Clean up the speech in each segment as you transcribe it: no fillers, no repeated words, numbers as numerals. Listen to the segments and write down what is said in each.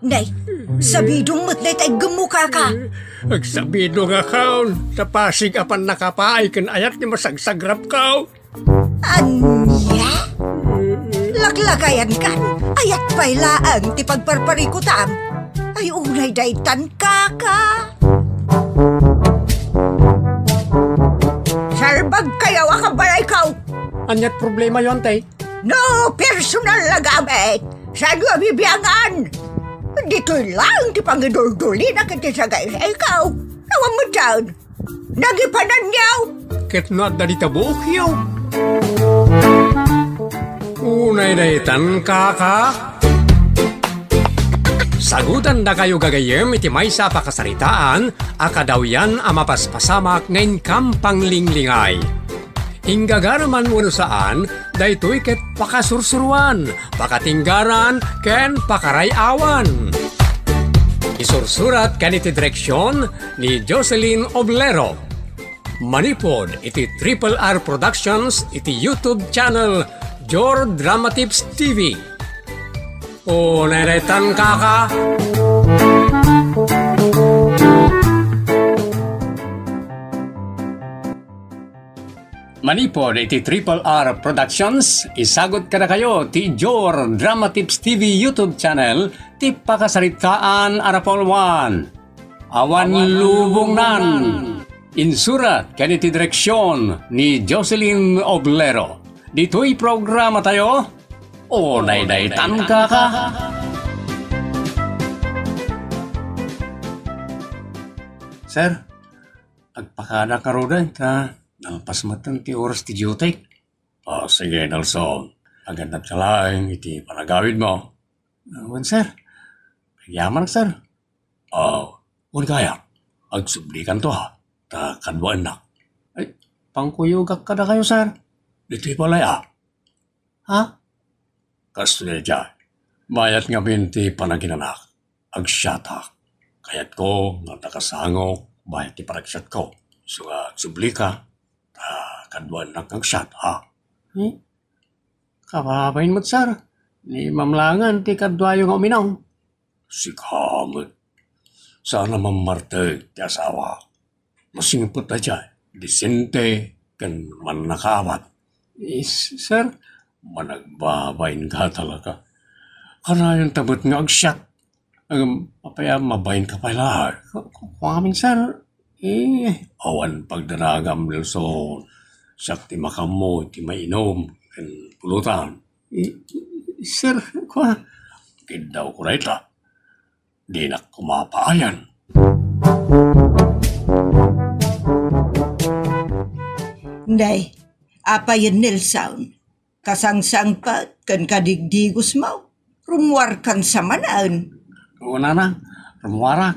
Nay, sabidong mo't tay gemuka ka. Agsabido nga kaon, sa Pasig apan nakapaay kan ayat ni masagsagrap kao. Anya? Laklakayan kan, ayat pailaan ti pagparparikutam. Ay unay daytan kaka. Sarbag kayaw akabalay kaw. Anyat problema yon tay? No personal na gamit. Saan yung bibiyangan? Dito'y lang ti pangidul-duli na kiti sa guys. Ikaw, nawang mo dyan. Nagipanan niyaw. Ket no at dalita buok yaw. Unay daytan kaka. Sagutan na kayo gagayem iti may sa pakasaritaan, akadaw yan amapaspasamak ngayon kampang linglingay. Hinggagaraman mo saan, daytoy ket pakasursuruan, pakatinggaran, ken pakarayawan. Isursurat kaniti direksyon ni Jocelyn Oblero. Manipod iti Triple R Productions iti YouTube channel Jor Drama Tips TV. O neretan kaka. Manipod iti Triple R Productions, isagot ka na kayo ti Jor Drama Tips TV YouTube channel, ti pakasaritaan Arapol 1. Awan lubong nan. Insurat kaniti direksyon ni Jocelyn Oblero. Dito'y programa tayo, o naydaytan ka. Sir, agpakada ka rodan ka. Nalpasmatan ti oras ti Jutek. Sige, Nelson. Agad na tsalaing iti panagawid mo. Sir. Nagyaman, sir. Huwag kaya. Agsublikan to ha. Ta kadwaan na. Ay, pangkuyugak ka na kayo, sir. Dito'y palaya. Ha? Kastuya dyan. Mayat nga binti panaginanak. Agsyata. Kayat ko nga nakasangok. Bayat ti paragsyat ko. So, agsubli ka. Kadwan na kang shot, ha? Kababayin mo't, sir. Ni mamlangan, ti kadwayo nga uminaw. Sikamot. Sana mamartag ti asawa. Masingpot na dyan. Disente, kan man nakawat. Sir, managbabayin ka talaga. Kana yung tabot nga ag-shot. Papaya mabayin ka pala. Kung amin, sir, awan pagdanagam Nelson. Siyak ti makamo, ti mainom, kan pulutan. Sir, kindaw ko na ita. Di na kumapaayan. Nay, apa yun Nelson? Kasangsang pa, kan kadigdigos mo. Rumuar kan sa manaan. Una na, rumuara.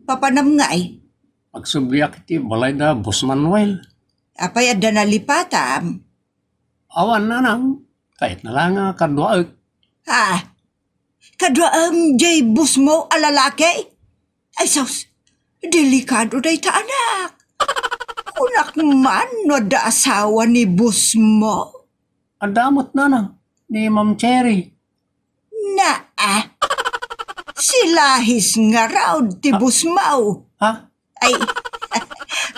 Papanam nga ay. Pagsubliak ti balay da Boss Manuel. Apay adda na lipatam. Awan na nang, kahit na lang kadwaag. Kadwaang jay bus mo alalaki? Ay sos, delikado day ta anak. Kunak man no da asawa ni bus mo. Adamot na nang, ni Ma'am Cherry. Silahis nga raw ti bus mo. Ay,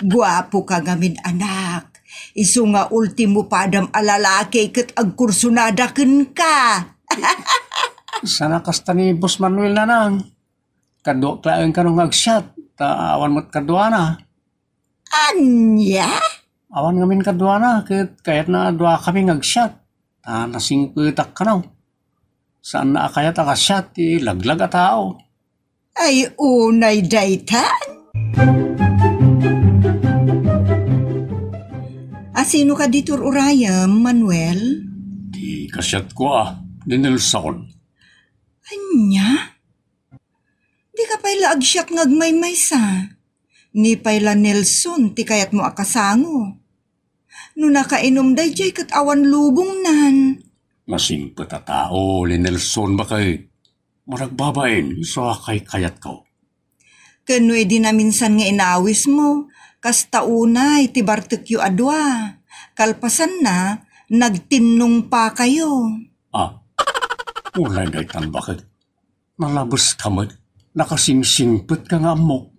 guwapo ka ngamin anak. Isu nga ultimo padam alalaki ket agkursunada ken ka. Sana kasta ni Boss Manuel na nang. Kadwa klaeng ka nung agsyat. Awan mo't kadwa na. Anya? Awan ngamin kadwa na. Kahit na dwa kami agsyat. Nasingpitak ka na. Saan na kayat akasyat? Laglag a tao. Ay unay daytan. Sino ka dito urayam, Manuel? Di kasyat ko di Nelson. Anya? Di ka pala agsyat ngagmay-may sa. Ni pala Nelson, ti kayat mo akasango. No nakainom day jay kat awan lubong nan. Masingpot a tao, ni Nelson ba kay maragbabain so kay kayat ko. Kanoy di na minsan nga inawis mo. Kas taunay, ti bartekyo adwa. Kalpasan na, nagtinong pa kayo. Ulay day tan bakit? nalabos ka mo, nakasingsingpet ka nga mo,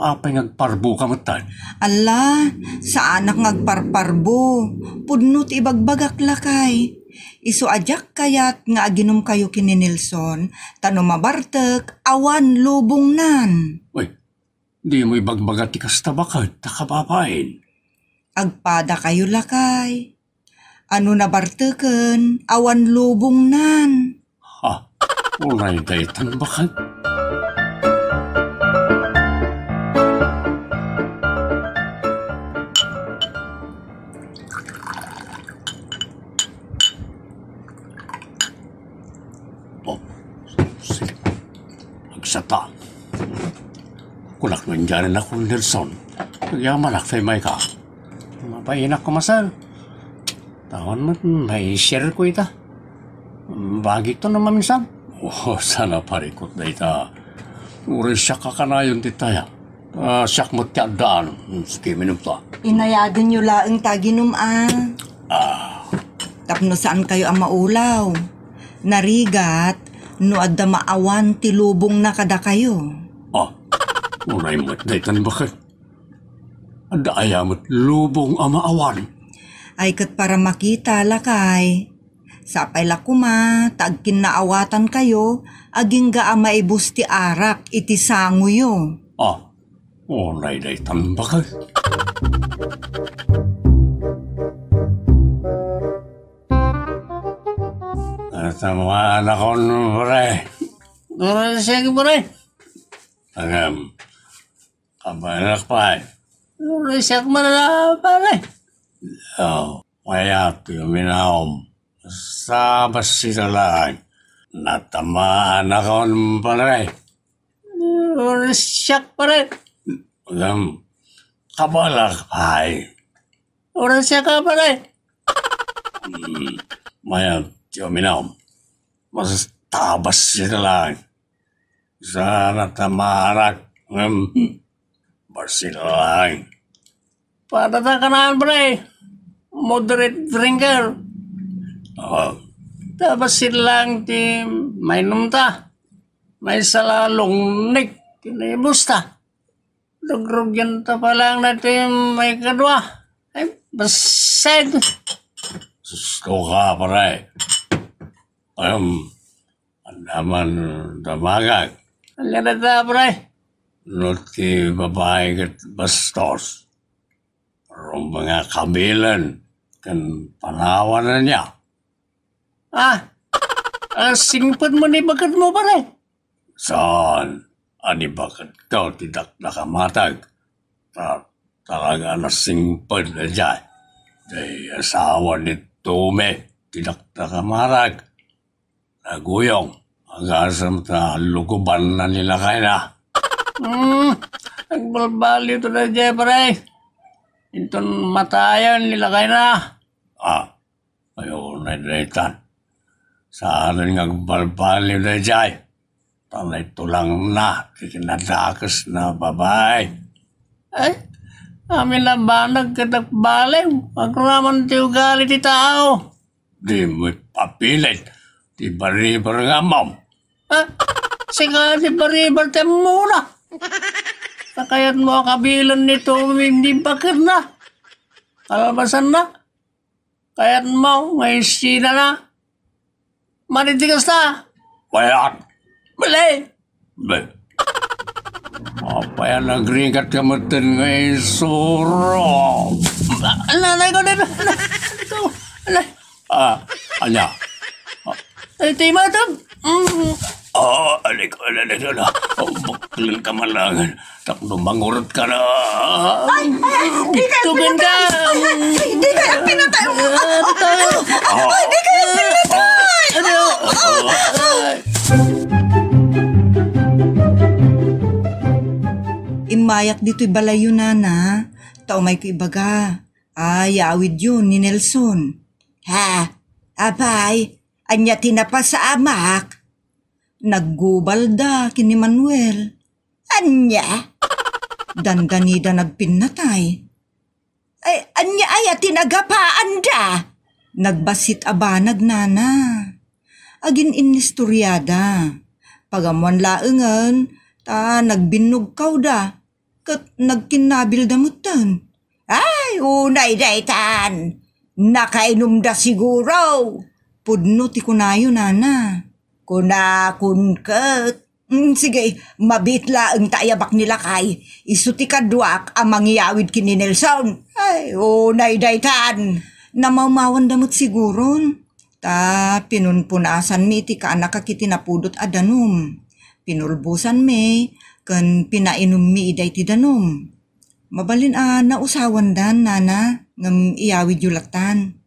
apay ngagparbo ka matan. Ala, sa anak ngagparparbo, pudnot ibagbagak lakay. Isu ajak kayat nga aginom kayo kini Nelson, tano mabartek, awan lubong nan. Uy, di mo ibagbagat ti kastabakat, takapapain. Agpada kayo lakay. Ano na barteken, awan lubong nan. Ha, ulay daytan bakat. Oh, sige. Agsata. Kulak nandiyan ako, Nelson. Nagyaman akfay may ka. Mapainak ko masal. Taon mo, may share ko ita. Bagi to naman minsan. Oh, sana parikot na ita. Uri siya kakanayon titaya. Siya mo tiyadaan. Sige, minum to. Inayagan nyo laeng taginom Tapno saan kayo ang maulaw? Narigat, no adda maawan ti lubong na kada kayo. Unay mo't daytan bakit? Adda ayamot lubong amaawan. Ay kat para makita lakay. Sapay lakuma, tagkin naawatan kayo, aging ga maibus ti arak iti sanguyo. Unay daytan bakit? Tamaan ako pare. Sige pare. Kabanak pa siya manala pare. Kaya ito minahom. Sa basilalaan. Natamaan ako pare. Siya pare. Kabalak pa siya ka pare. Maya ito minahom. Mas tabas sila lang. Sana tamarak. Barsil lang. Patata ka na, pre. Moderate drinker. Tapos silang ti may numta. May salalong nik. Kinibusta. Lugrugyan ta pa lang natin may kadwa. Ay, basag. Susko ka, pre. Andaman damagag. Ang ganda ta, pre. Nuti babae kat bastos. Parang mga kabilan kan panawan na niya. Singpad mo ni bakat mo, pare. Saan? Ani bakat ka tidak nakamatag. Talaga na singpad na dyan. Day asawa ni Tume tidak nakamarag. Naguyong. Agasam ta lukuban na nila kayo na. Nagbalbali ito na dyan, pare. Ito matayan nila kayo na. Ayaw na daytan. Saan nga balbali na dyan. Tanay tulang na. Kinadakas na babae. Ay, amin na ba nagkadakbaliw? Magraman ti ugali ti tao. Di mo papilit. Di baribar nga, ma'am. Sige, di baribar tayo muna. Kayat mo kabilan nito, hindi bakit na. Kalabasan na. Kayat mo, may sina na. Manitigas na. Bayat. Bali. Apa yan nagringat ka matin ngay suro? Nanay ko dito. Anya? Tima ito. Alik na. Baklan ka malangan. Takno mangurot ka na. Di kayo pinatay! Di kayo pinatay! Di kayo pinatay! Imayak dito'y balayo na. Taumay ko ibaga. Awid yun ni Nelson. Abay, anya tinapa sa amak. Naggubal da kini Manuel. Anya? Dandanida nagpinatay. Ay, anya ay tinagapaan da. Nagbasit abanag nana. Agin inistoryada. Pagamuan laengan, ta nagbinog kaw da. Kat nagkinabil damutan. Ay, unay daytan. Nakainom da siguro. Pudno ti kunayo, nana. Kun kat. Sige, mabitla ang tayabak nila kay. Isu ti kadwak ang mangyawid kini Nelson. Ay, unay daytan. Namamawan damot siguron. Ta pinunpunasan mi ti kaanak kiti napudot a danom. Pinulbusan mi, kan pinainom mi iday ti danom. Mabalin nausawan dan, nana, ngam iyawid yulatan.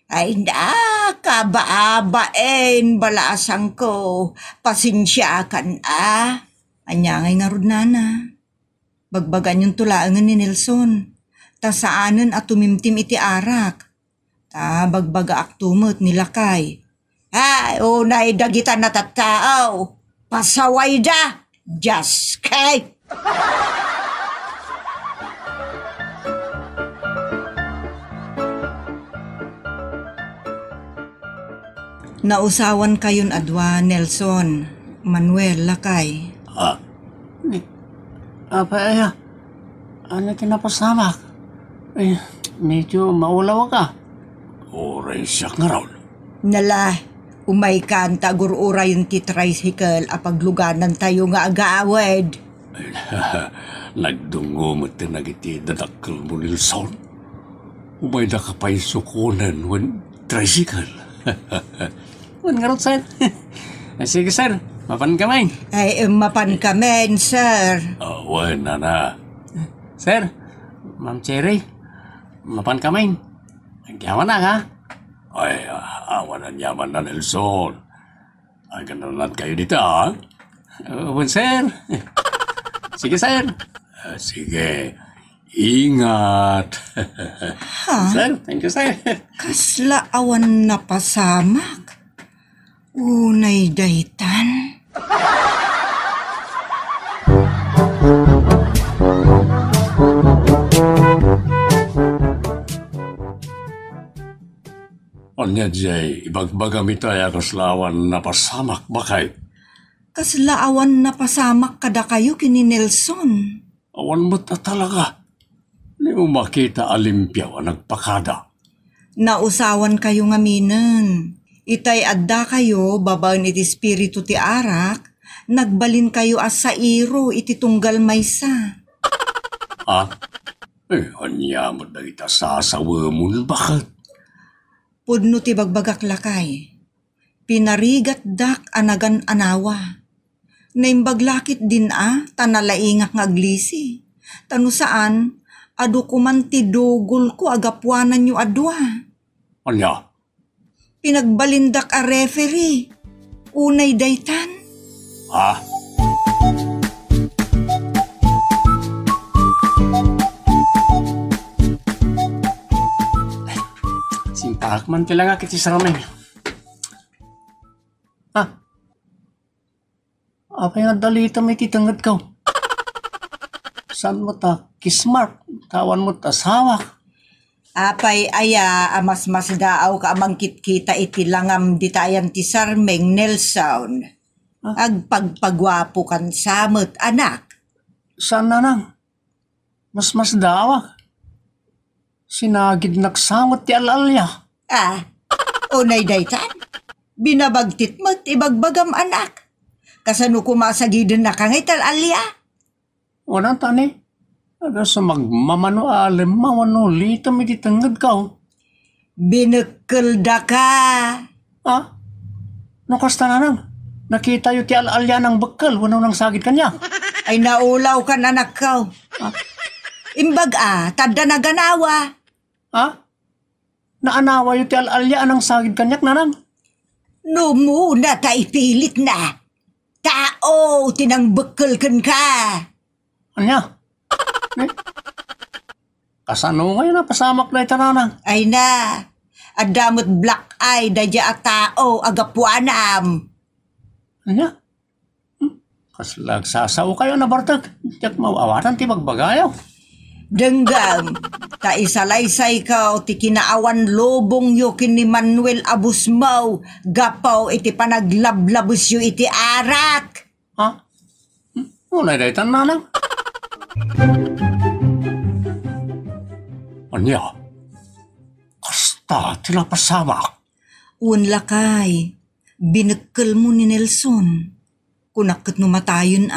Ay na, kabaabain, balasang ko, pasensya kan Anyangay nga rod, nana. Bagbagan yung tulaangan ni Nelson. Ta saanan at tumimtim iti arak. Ta bagbaga aktumot nilakay. Ay, unay dagitan na tattao. Pasaway da. Just kay. Nausawan kayon adwa, Nelson. Manuel, lakay. Apa ano kinapasamak? Ay, medyo maulaw ka. Oray siya nga raw. Nala, umay kan tagur-ura yung titricycle apagluganan tayo nga agaawed. Nagdungo mo tinagiti dadakkel mo Nilson. Umay na kapay sukunan when tricycle. Wan nga raw, sir. Sige, sir. Mapan kamay. Ay, mapan kamen, sir. Wan, nana. Sir, Ma'am Cherry, mapan kamay. Yaman na, ha? Ay, awan ang yaman na, Nelson. Ay, ganalan kayo dito, ha? Wan, sir. Sige, sir. Sige. Ingat. Sir, thank you, sir. Kasla awan na pasamak. Unay daytan. Anya, Jay, ibagbagami tayo kaslawan na pasamak bakay. Kasla awan na pasamak kada kayo kini Nelson. Awan mo ta talaga. Di mo makita alimpyaw ang nagpakada. Nausawan kayo nga minen. Itay adda kayo, babaon iti espiritu ti arak, nagbalin kayo as sa iro iti tunggal maysa. Ha? Anya mo na kita sasawa mo bakit? Pudno ti bagbagak lakay. Pinarigat dak anagan anawa. Naimbaglakit din tanalaingak ngaglisi. Tano saan, adu kuman ti dugol ko agapwanan nyo adwa. Anya? Pinagbalindak a referee. Unay daytan. Ha? Sintak man kailangan kiti sa ramay. Ha? Apa yung dalita may titangad ka? Saan mo ta? Kismart. Tawan mo ta sawak. Apay aya amas daaw ka amangkit kita iti langam ditayan ti Sarmeng Nelson. Agpagpagwapo kan samot anak. Saan na nang? Mas dawak. Sinagid nagsamot ti alalya. Unay daytan. Binabagtit mo't ibagbagam anak. Kasano kumasagidin na kangay talalya? Wala tani. Ada sa magmamano alim, mawano lita may ditangad ka. Binekkel da ka. Nakasta na nang. Nakita yu ti alalya ng bakal, wano nang sagit kanya. Ay naulaw ka na anak ka. Imbag tadda na ganawa. Naanawa yu ti alalya ng sagit kanyak nanang. No muna tay pilit na. Tao, tinangbekkel kan ka. Anya? Kasano ngayon pasamak na itananang? Ay na, adamot black eye dadya a tao agapuanam. Anya? Kaslag sasaw kayo na bartag. Tiyak mawawatan ti magbagayaw. Denggam, ta isalaysay ka o ti kinaawan lobong yo kin ni Manuel Abusmaw, gapaw iti panaglablabos yo iti arak. Ha? Unay daytan nanang? Anya? Kasta tinapasamak. Lakay, binekkel mo ni Nelson. Kunakit no matayon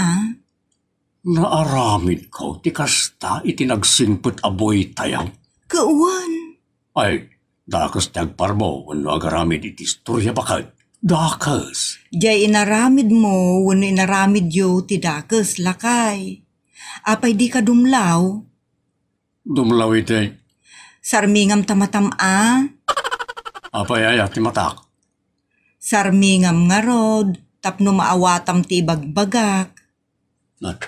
Naaramid ko, ti kasta itinagsimpot aboy tayang. Kauwan. Ay, dakas tagparmo, wano agaramid iti istorya bakit? Dakas. Jay inaramid mo, wano inaramid yo ti dakas lakay. Apay di ka dumlaw. Dumlaw iti. Sarmingam tamatam Apay ay ati matak. Sarmingam nga rod, tapno maawatam ti bagbagak. Nat,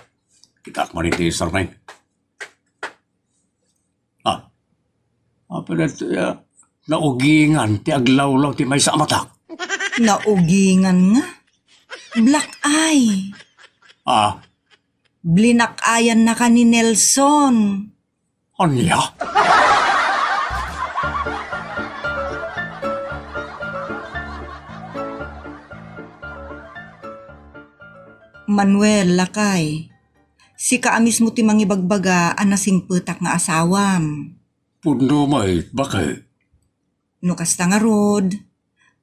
kitak man iti sarnay. Apay na naugingan ti aglawlaw ti may sa matak. Naugingan nga. Black eye. Blinakayan na ka ni Nelson. Anya? Manuel, lakay. Si kaamis mo ti mangibagbaga anasing petak nga asawam. Puno may bakit? No kasta nga rod,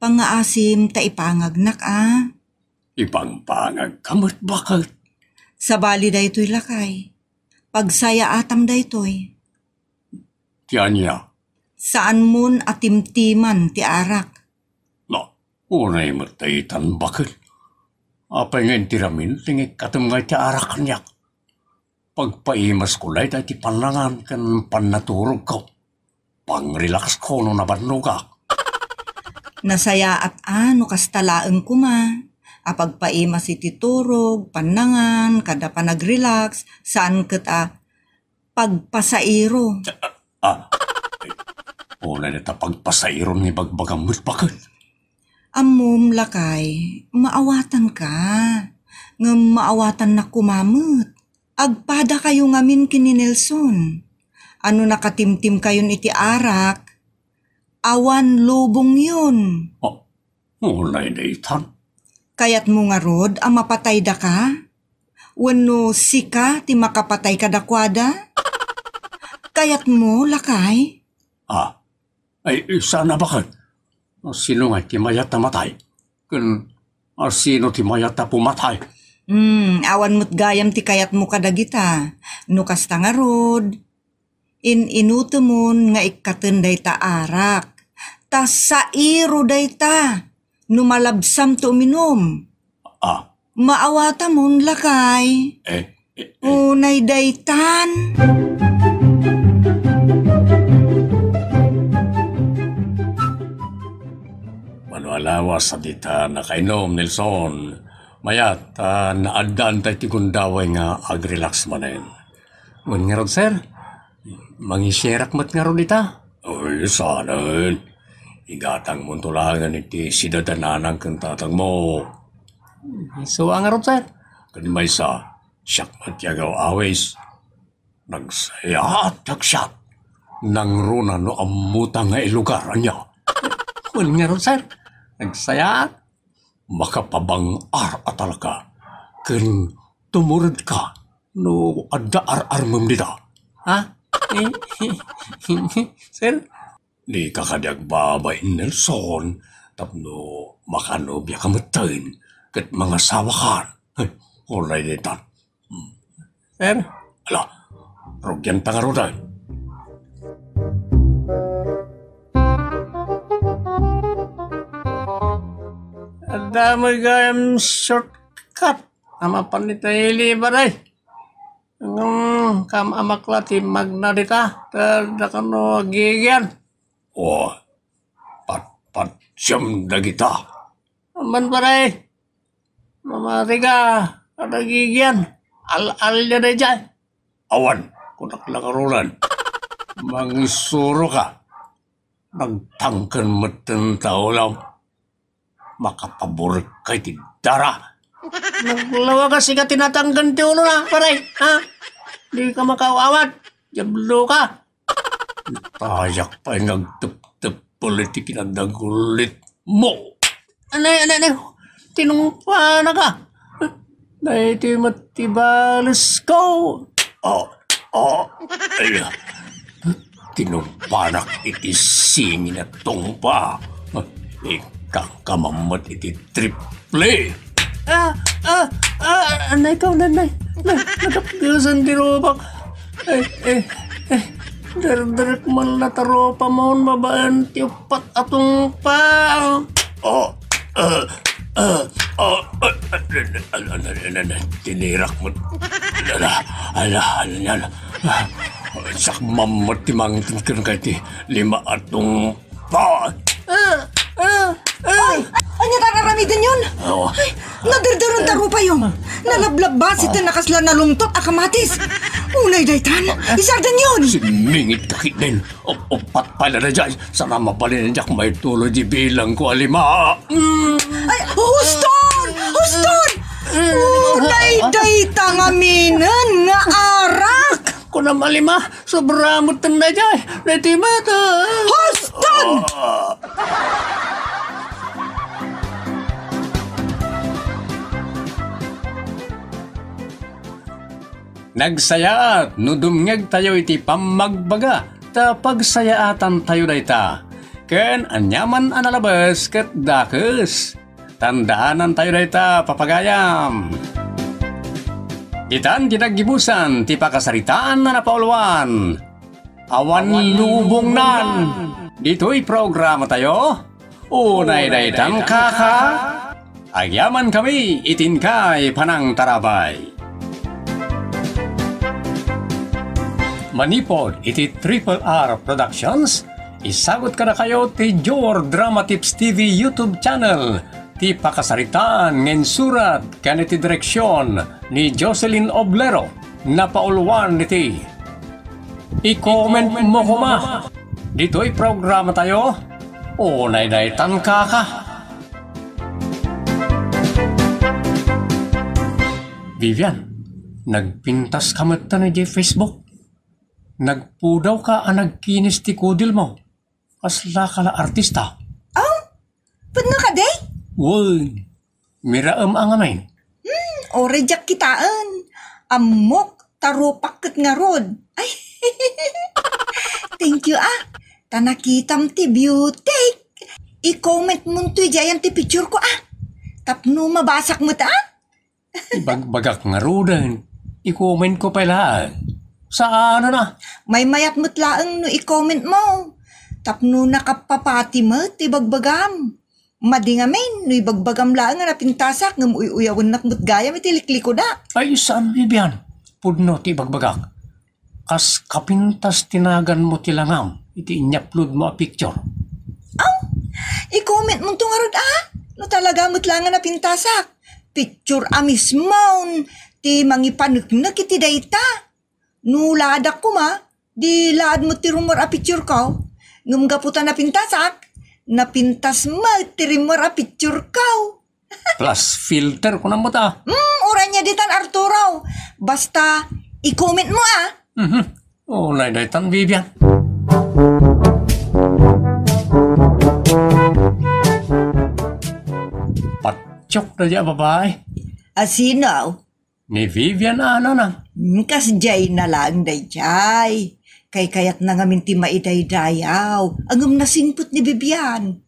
pangaasim ta ipangagnak Ipangpangag kamot bakit? Sa bali da ito'y lakay. Pagsaya atam da ito'y. Tiyanya. Saan mon atimtiman ti arak? Unay mataitan bakit? Apay ngayon tiramin, tingik katamngay ti arak kanyak. Pagpaimas ko lay ti panlangan kan panaturog ko. Pang-relax ko no nabanugak. Nasaya at ano kastalaan ko Apagpaimas iti turog, panangan, kada pa nag-relax, saan kita pagpasairo. Una nita pagpasairo ni bagbagamot bakit? Amom lakay, maawatan ka. Nga maawatan na kumamot. Agpada kayo ngamin kini Nelson. Ano nakatimtim kayon iti arak? Awan lubong yun. Unay na itan. Kayat mo nga rod, ang mapatay da ka? Wano sika ti makapatay ka dakwada? Kayat mo, lakay? Ay sana bakit? Sino nga ti mayat na matay? Sino ti mayat na pumatay? Awan mo't gayam ti kayat mo kadagita. No kasta nga rod. Inutumon nga ikatenday ta arak. Ta sa iro day ta. Numalabsam to uminom. Maawata mon lakay. Unay daytan. Manualawas sa dita na kainom, Nelson. Mayat, naadaan tayo ti gundaway nga ag-relax manen. Ngun nga ron, sir? Mangisyerak mat nga ron dita? Ay, sanan. Igatang mong tulangan iti sidadananang kang tatang mo. So, ang arot, sir? Kan may sa siyak matyagaw awis. Nagsaya at nagsyat. Nang runa no amutang nga ilugaran niya. Kung nga arot, sir? Nagsaya at makapabang-ar at talaga. Kan tumurad ka no adda-ar-ar mong dita. Sir? Di ka kadyag babay, Nelson. Tapno makanobya ka matain. Kat mga sawakan. Ay, ulay nitan. Sir? Ala, rogyan tangarodan. Adamay gayam shortcut. Ama panitay baray. Kam amaklati magnadita. Tadakano gigyan. Pat siyam na kita. Aman paray. Mamatiga. Kadagigyan. Al niya na dyan. Awan. Kunak lakarulan. Mangisuro ka. Nagtangkan matan tao lang. Makapabor kay ti dara. Naglawa kasi ka tinatanggan ti ulo na, paray. Di ka makawawat. Jablo ka! Tayak pa yung nagtap-tap politik na dagulit mo. Anay, tinumpa na ka. Dahil iti matibalas ko. Ay, tinumpanak iti singin at tungpa. Ikakamamat iti triple. Anay ka, nanay. Nagapagasan di robak. Dardarak man na taropa mo, mabaan tiupat atong pa. Tinirak mo. Ala. Sak mamot timang tingkan kay ti 5 atong pa. Anya tararamidan yun? Ay, nadardaron tarupa yun. Nalablab ba si nakasla na lungtot akamatis? Unay daytan, isardan yun. Sinmingit kakit din. Opat pala na dyan. Sana mapalin na dyan may tulo di bilang ko 5. Ay, huston! Unay daytan aminan nga arak. Kung na 5, sobramot na dyan. Natimata. Huston! Nagsayaat, no dumngeg tayo iti pamagbaga, ta pagsayaatan tayo dayta. Ken anyaman analabas ket dakes. Tandaanan tayo dayta papagayam. Itan tinaggibusan ti pakasaritaan na napauluan. Awan lubong nan. Dito'y programa tayo. Unay daytan kaka. Agyaman kami itinkay panang tarabay. Manipod iti Triple R Productions. Isagot ka na kayo ti Jor Drama Tips TV YouTube channel. Ti pakasaritaan ngin surat kaniti direksyon ni Jocelyn Oblero. Napauluan niti. I-comment mo kuma. Dito'y programa tayo. Unay daytan kaka. Vivian, nagpintas kamat na di Facebook. Nagpudaw ka ang nagkinis ti kudil mo. Asla ka na artista. Ba't nga ka, day? Woy, miraam ang amay. O rejak kitaan. Amok, tarupak kat nga rod. Ay, thank you Tanakitam ti beauty. I-comment mo to jayan ti picture ko Tapno mabasak mo Bagbagak nga rodan. I-comment ko pala. Saan na? May mayat mo't laang no i-comment mo. Tapno nakapapati mo, tibagbagam. Madingamin, no ibagbagam laang nga napintasak, nga uyuyawan mo't gayam, itilikliko na. Ay, saan, Vivian? Pudno, tibagbagak. Kas kapintas tinagan mo tilangam, iti inyapload mo a picture. I-comment mo to nga rod, no talaga mo't lang nga napintasak. Picture mismo, ti mangipanagnak iti dayta. No ladak ko di laad mo ti rumor a picture ko, ngumgaputan na pintasak, napintas mo ti rumor a picture ko. Plus filter ko na mo ta. Oranya ditan Arturo. Basta i-comment mo Unay daytan, Vivian. Patsyok na diya, babae. Asino? Ni Vivian na. Kas jay na lang day jay. Kay kayat na ngamin ti maiday-dayaw. Angam na singput ni Vivian.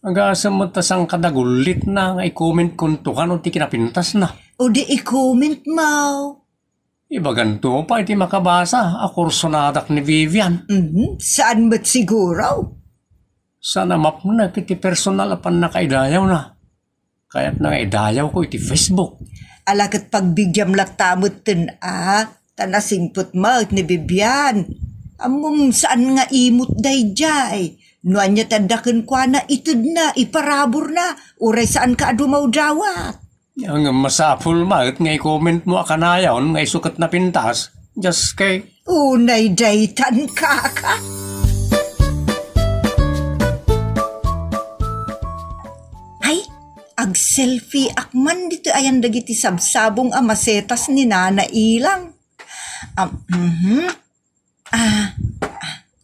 Agasa mo tasang kadagulit na nga i-comment kung to ka ti kinapintas na. O di i-comment mo. Iba ganito pa iti makabasa a kursonadak ni Vivian. Saan ba't siguro? Sana map na iti personal apan nakaidayaw na. Kaya't nakaidayaw ko iti Facebook. Alakat pagbigyam latamot tanasingput mo ni Vivian. Amom saan nga imot day jay. Nuan niya tadakan kwa na itud na, iparabor na. Uray saan ka adumaw dawat. Ang masapul magat nga i-comment mo akanayaw nga isukat na pintas. Just kay... Unay daytan kaka. Ay, ag-selfie akman dito ayan dagiti sabsabong amasetas ni Nana Ilang.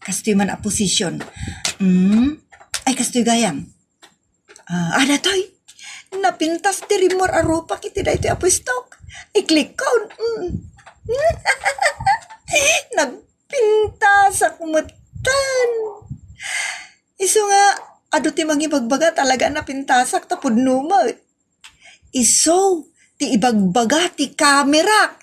Kastoy man a posisyon. Ay, kastoy gayam. Datoy. Napintas ti rimor arupa kiti da ito apostok. I-click ko. Nagpintas ako matan. Iso nga, ado ti mangibagbaga talaga napintasak tapod numot. Iso, ti ibagbaga ti kamera.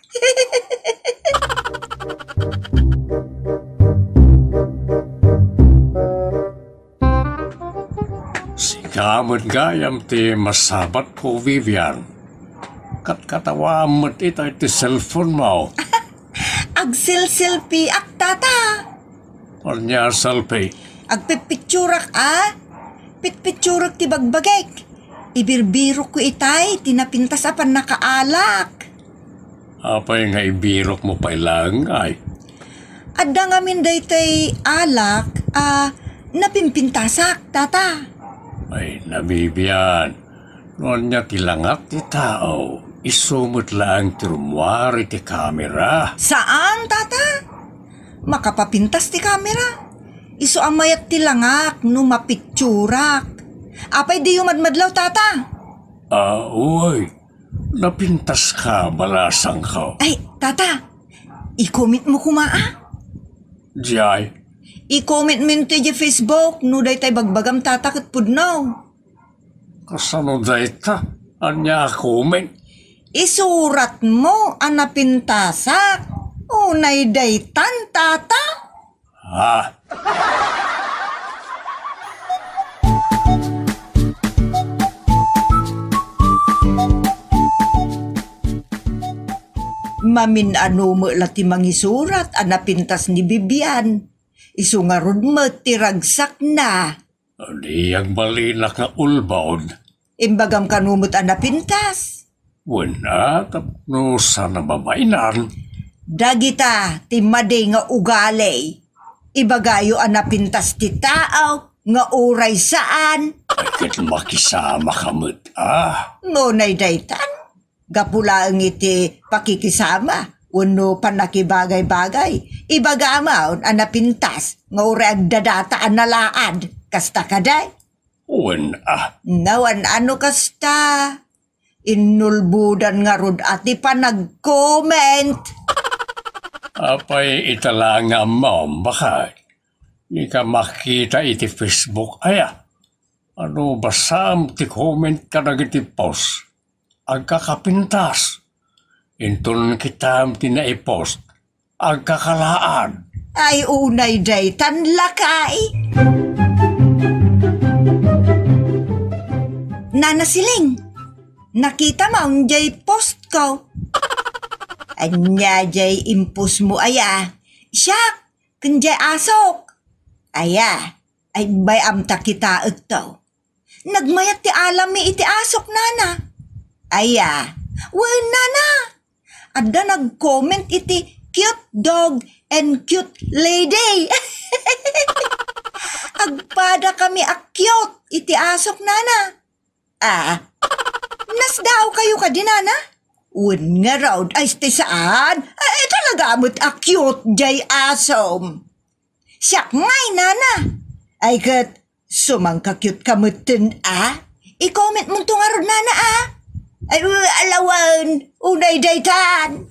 Kamot gayam ti masabat ko, Vivian. Katkatawamot ito iti cellphone mo. Agsil-silpi ak tata. Ornya selfie. Agpipitsurak Pitpitsurak ti bagbagek. Ibirbirok ko itay, tinapintas apan nakaalak. Apay nga ibirok mo pa ilang ay. Adda nga min daytay alak, napimpintasak, tata. Ay, nabibiyan. Noon niya tilangat ti tao. Isumot lang ti rumwari ti kamera. Saan, tata? Makapapintas ti kamera. Iso amayat ti langak no mapitsurak. Apay di yumadmadlaw, tata. Uy. Napintas ka, balasang ka. Ay, tata. I-comment mo kumaa. Jay. I-comment mo ti Facebook no daytay bagbagam tata ket pudnaw. Kasano dayta? Anya comment? Isurat mo ang napintasak. Unay daytan, tata. Mamin ano mo lati mangisurat ang napintas ni Bibian. Isu nga ron mo tiragsak na. Di ang balinak nga ulbaon. Imbagam kanumot ang napintas. Wala, tapno sana babainan. Dagita, timade nga ugalay. Ibagayo ang napintas ti tao, nga uray saan. Bakit makisama kamot, Ngunay daytan, gapula ang iti pakikisama. Uno panakibagay-bagay, ibagamaon ang napintas, nga uray agdadata ang nalaad. Kasta kaday? Nawan ano kasta? Inulbudan nga rod ati pa nag-comment. Apay italang nga mom, baka di ka makita iti Facebook. Ano basam ti comment ka na iti post? Agkakapintas. Intun kita tinaipost. Agkakalaan. Ay unay day tanlakay. Nana Siling, nakita mo ang jay post ko. Anya jay impus mo Siyak, kunjay asok. Ay bay amta kita ito. Nagmayat ti alami iti asok, nana. Nana. Adda nag-comment iti cute dog and cute lady. Agpada kami cute iti asok, nana. Nasdaw kayo ka din, nana? Nga raw, ay saan? Talaga mo't cute jay asom. Siyak ngay, nana. Ay kat, sumangka-cute ka mo't I-comment mong tungarod, nana, Ay, alawan, unay daytan.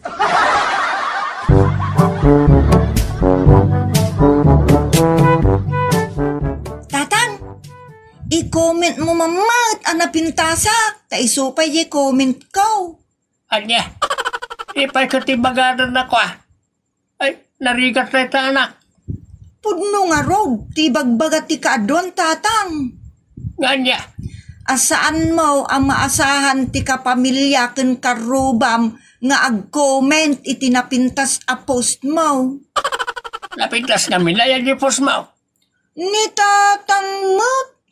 Tatang, i-comment mo mamat ang napintasak. Taisupay i-comment ko. Anya, ipay ka tibagadan ako Ay, narigat na ita anak. Pudno nga rod, tibagbagat ti kaadon, tatang. Nganya. Asaan mo ang maasahan ti kapamilya ken karubam nga ag-comment iti napintas a post mo? Napintas namin na yan yung post mo. Ni tatang mo't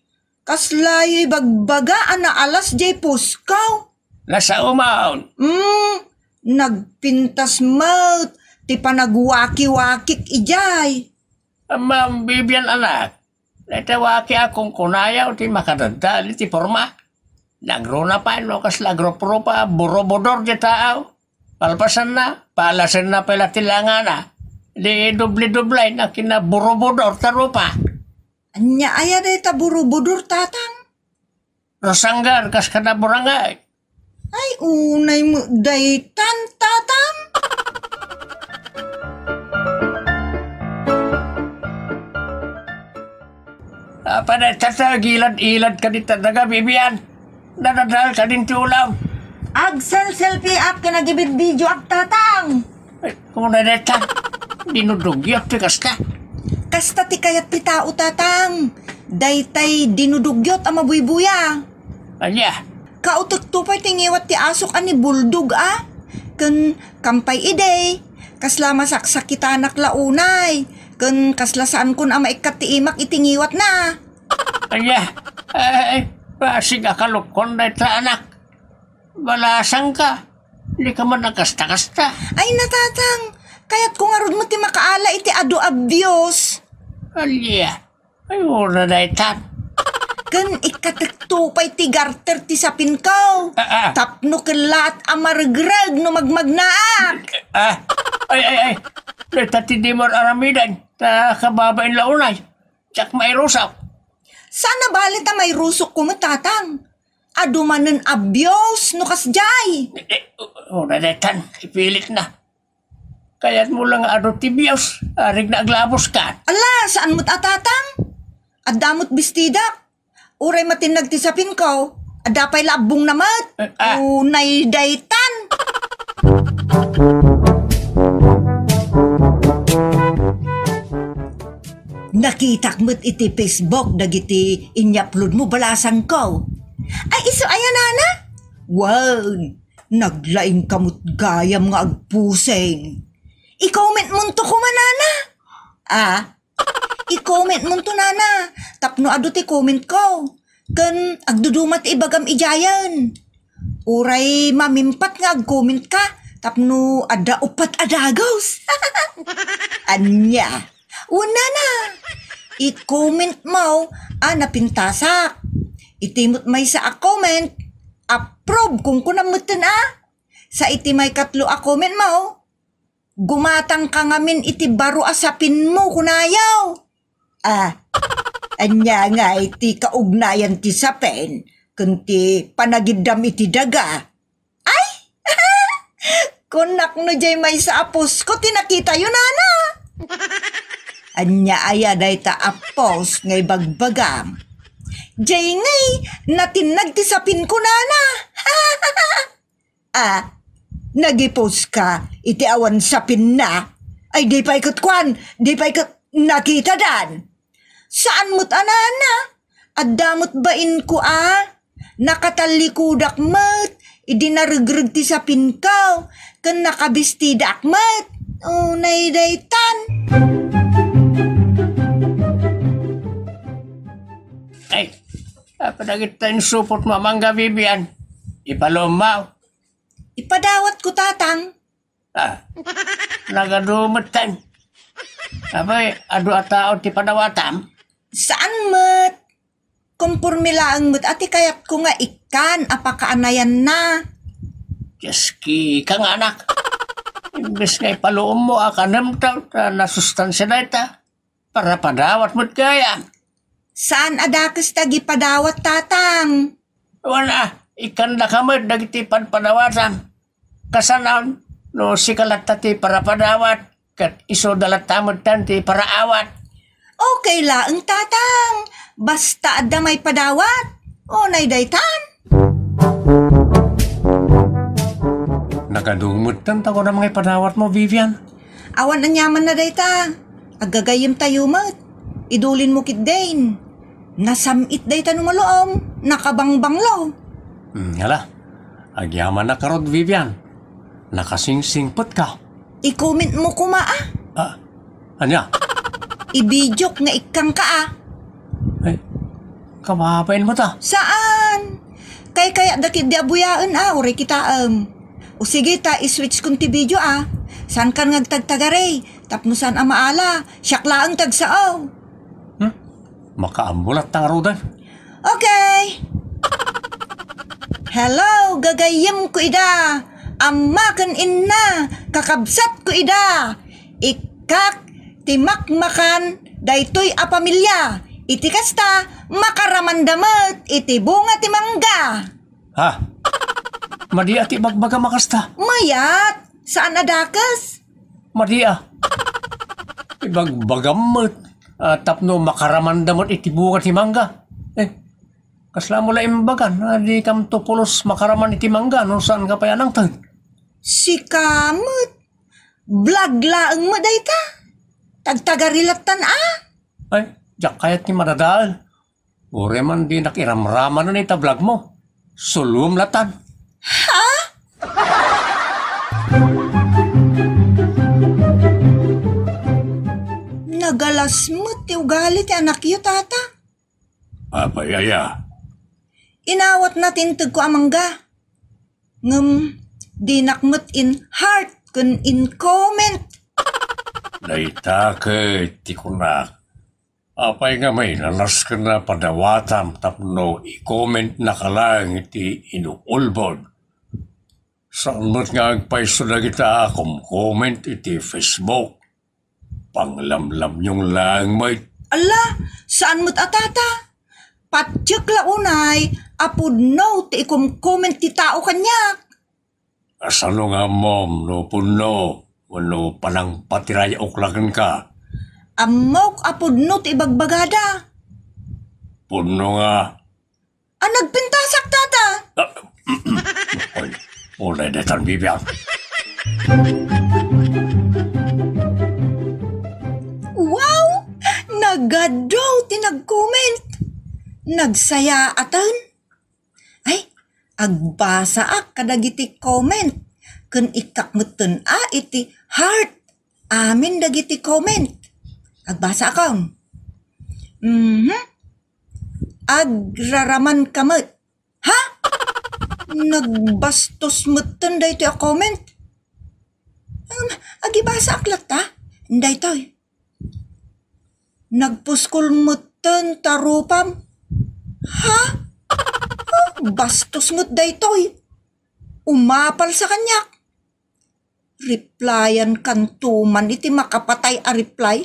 kaslayo'y bagbaga na alas jay post ko. Nasa umaon. Nagpintas mo't ti panagwaki-wakik ijay. Ma'am Bibian anak. Natawaki akong kunaya o ti makadadali ti forma. Nagruna pa no kas lagro-pro pa burobodor di tao. Palpasan na, palasan na pala tilangan na. Di doble-doble na kinaburubudor tarupa. Anya aya dayta burubudur tatang. Rasanggar kas kanaburangay. Ay unay mo daytan tatang. Pada tata gilad-ilad ka dita daga bibian. Dadadal ka din ti ulam. Ag selfie up ka nagibid video ak tatang. Ay, kung na dita, dinudugyot ti kasta. Kasta ti kayat ti tao tatang. Daytay dinudugyot ang mabuybuya. Anya, Kautot tupay tingiwat ti asok ani buldog Ken kampay ide. Kasla masaksakitanak launay. Ken kasla saan kun ama ikat ti imak itingiwat na. anya, ay, pasig akalukon na ita anak. Balasang ka, hindi ka man nakasta-kasta. Ay natatang. Kayat kung arod mo ti makaala iti adu abdiyos. Anya, ay una na itan. Ken ikatektupay ti garter ti sapin ko. Tapno kelat amargrag no magmagnaak. Ay, dita ti di mo aramidan, ta kababain launay. Tsak may rusaw. Sana balit may rusok ko matatang. Adumanen abyos no kasjay. Una na itan, ipilit na. Kaya't mo lang adotibiyos, arig na aglabos ka. Ala, saan mo't atatang? Adamot bistidak. Uray matinag ti sapin ko. Adapay labong namat. Unay daytan. Nakitak mo't iti Facebook dagiti inyapload mo balasan ko. Ay iso ayan nana? Wow, naglaing kamot gayam nga agpuseng. I-comment mo to kumanana. I-comment mo to nana. Tapno ado ti comment ko. Kan agdudumat ibagam ijayan. Uray mamimpat nga ag-comment ka. Tapno ada upat adagos. Anya. Una na. I-comment mo napintasak. Itimot may sa a-comment. Approve kung kunamutin Sa iti may katlo a-comment mo. Gumatang ka ngamin iti baro asapin mo kunayaw. Anya nga iti kaugnayan ti sapen, kunti panagidam iti daga. Ay! Kunak no jay may sa apos ko, tinakita yun nana. Anya aya dayta apos ngay bagbagam. Jay ngay, natinag ti sapin ko nana. Nagipos ka, iti awan sapin na. Ay di pa ikot kwan, di pa ikot nakita dan. Saan mo't anana? Adamot bain ko Nakatalikudak mat. Idinargrug ti sapin ko. Kan nakabistidak mat. Unay daytan. Ay, padagit tayong support mo mangga bibian. Ipalomaw. Ipadawat ko tatang. Nagadumot tayo. Abay, adu atao ti padawatam. Saan mat? Kumpurmila ang mat ati kayat ko nga ikan apakaanayan na. Yaski kang anak. Imbes nga ipaluom mo akanam taw na nasustansya na ita. Para padawat mo't kaya. Saan adakas tagi padawat tatang? Wala, ikan na kamad dagiti padawatan. Kasanaw, no sikalat ti para padawat. Kat iso dalat tamad tanti para awat. Okay laang tatang. Basta adda may padawat. Unay daytan. Nagadumot tan ko na mga padawat mo, Vivian. Awan na nyaman na dayta. Agagayim tayo mat. Idulin mo kit dain. Nasamit dayta numaloom. Nakabangbanglo. Hala, agyaman na karod, Vivian. Nakasingsingpot ka. I-comment mo kuma Anya? I-bidyok nga ikang ka Ay, kamapain mo ta. Saan? Kaya dakit di abuyaan uri kita O sige ta, iswitch kong ti video Saan kan ngagtagtagare? Tapno saan amaala? Siyakla ang tagsaaw. Makaambulat tang rodan. Okay. Hello, gagayim ko ida. Amma kan inna, kakabsat ko ida. Kak, ti makmakan, daytoy a pamilya. Iti kasta, makaramandamet, iti bunga ti mangga. Ha? Madia ti bagbaga makasta. Mayat, saan adakas? Madia. Ibagbagamot. Tapno makaramandamot iti bunga ti mangga. Kasla mo la imbagan. Di kam tupulos makaraman iti mangga. No saan ka pa yanang tag? Si kamot. Blaglaang mo dayta. Tagtagarilatan Ay, jak kayat ni madadal. Ure man di nakiramraman na ita vlog mo. Sulum latan. Ha? Nagalas mo ti ugali ti anak yu, tata. Apayaya. Inawat natin tag ko amangga. Di nakmut in heart kun in comment. Daita ke tikunak. Apay nga may nalas ka na padawatam tapno i-comment na ka lang iti inuulbod. Saan mo't nga agpaiso na kita akong comment iti Facebook. Panglamlam yung lang may. Ala, saan mo't atata? Patyek la unay, apod no ti ikum comment ti tao kanyak. Asano nga mom no puno. Wano palang patiraya oklagan ka. Amok apod no ti ibagbagada. Puno nga. Nagpintasak, tata. Oy, ulay detan bibiyang. Wow! Nagadaw ti nag-comment. Nagsaya atan. Ay, agbasa ak kadagiti comment. Kun ikakmutun iti heart. Amin dagiti comment. Agbasa akong. Agraraman kamot. Ha? Nagbastos mutun dayto a comment. Agibasa aklat ta. Daytoy. Nagpuskol mutun tarupam. Ha? Bastos mut daytoy. Umapal sa kanyak. Replyan kantuman iti makapatay a reply.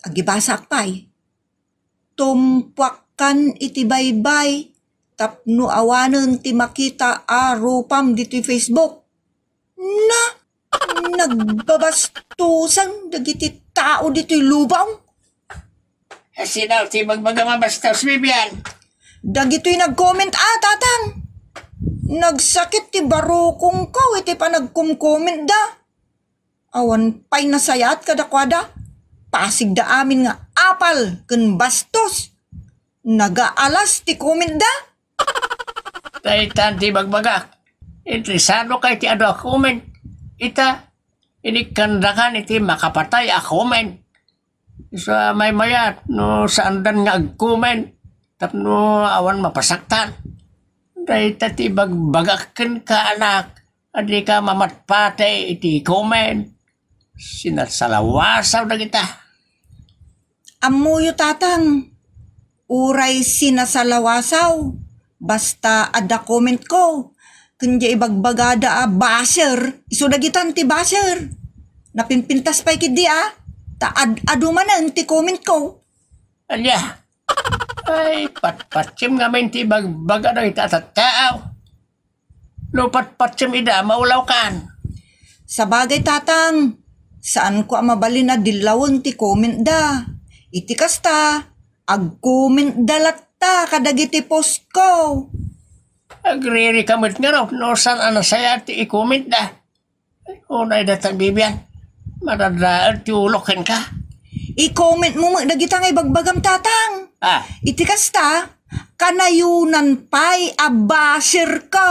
Agibasa akpay. Tumpwakan iti baybay. Tapno awanan ti makita a rupam dito Facebook. Nagbabastusan dagiti tao dito'y lubaw. Sinaw ti magmagamabastos, Bibian. Dagito'y nag-comment tatang. Nagsakit ti barukong ko, iti pa nag-comment da. Awan pa'y nasayat kadakwada. Pasig da amin nga apal kun bastos. Nagaalas ti comment da. Daytan ti magbagak. Interesado kay ti ado a comment. Ita, inikandakan iti makapatay a comment. Sa may mayat, no saan dan nga ag-comment. Tapno awan mapasaktan. Dayta ti bagbagakan ka anak. Adi ka mamatpate iti comment. Sinasalawasaw na kita. Amuyo tatang. Uray sinasalawasaw. Basta ada comment ko. Kunya ibagbagada basher. Isudagitan ti basher. Napimpintas pa'y kidi adu manan ti comment ko. Alya. Ay, patpatsim nga men ti bagbagada itatataaw. No patpatsim ida, maulaw kan. Sa bagay tatang. Saan ko mabalin na dilawon ti comment da. Iti kasta. Ag-comment dalatta kadagiti post ko. Agriri kamit nga raw, no saan anasaya ti i-comment da. Unay datang Bibian, madadaal ti ulokin ka. I-comment mo dagita nga ibagbagam tatang. Iti kasta, kanayunan pa'y abasir ko.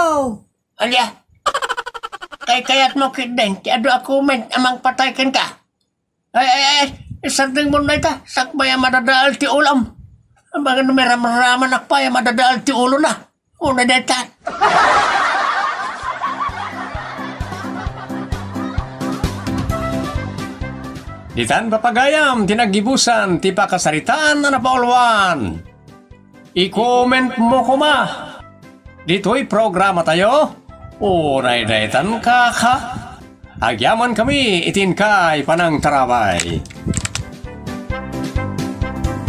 Alya, kayat mo kideng, ti ado a comment amang pataykin ka. Ay, isarding mo na ita, sakbaya madadaal ti ulam. Ang mga numeram-raman akpaya madadaal ti ulo na. Una deta. Ditan papagayam, tinagibusan, ti pakasaritaan na napaulwan. I-comment mo kuma. Dito'y programa tayo. Unay daytan kaka. agyaman kami itin kay panang tarabay.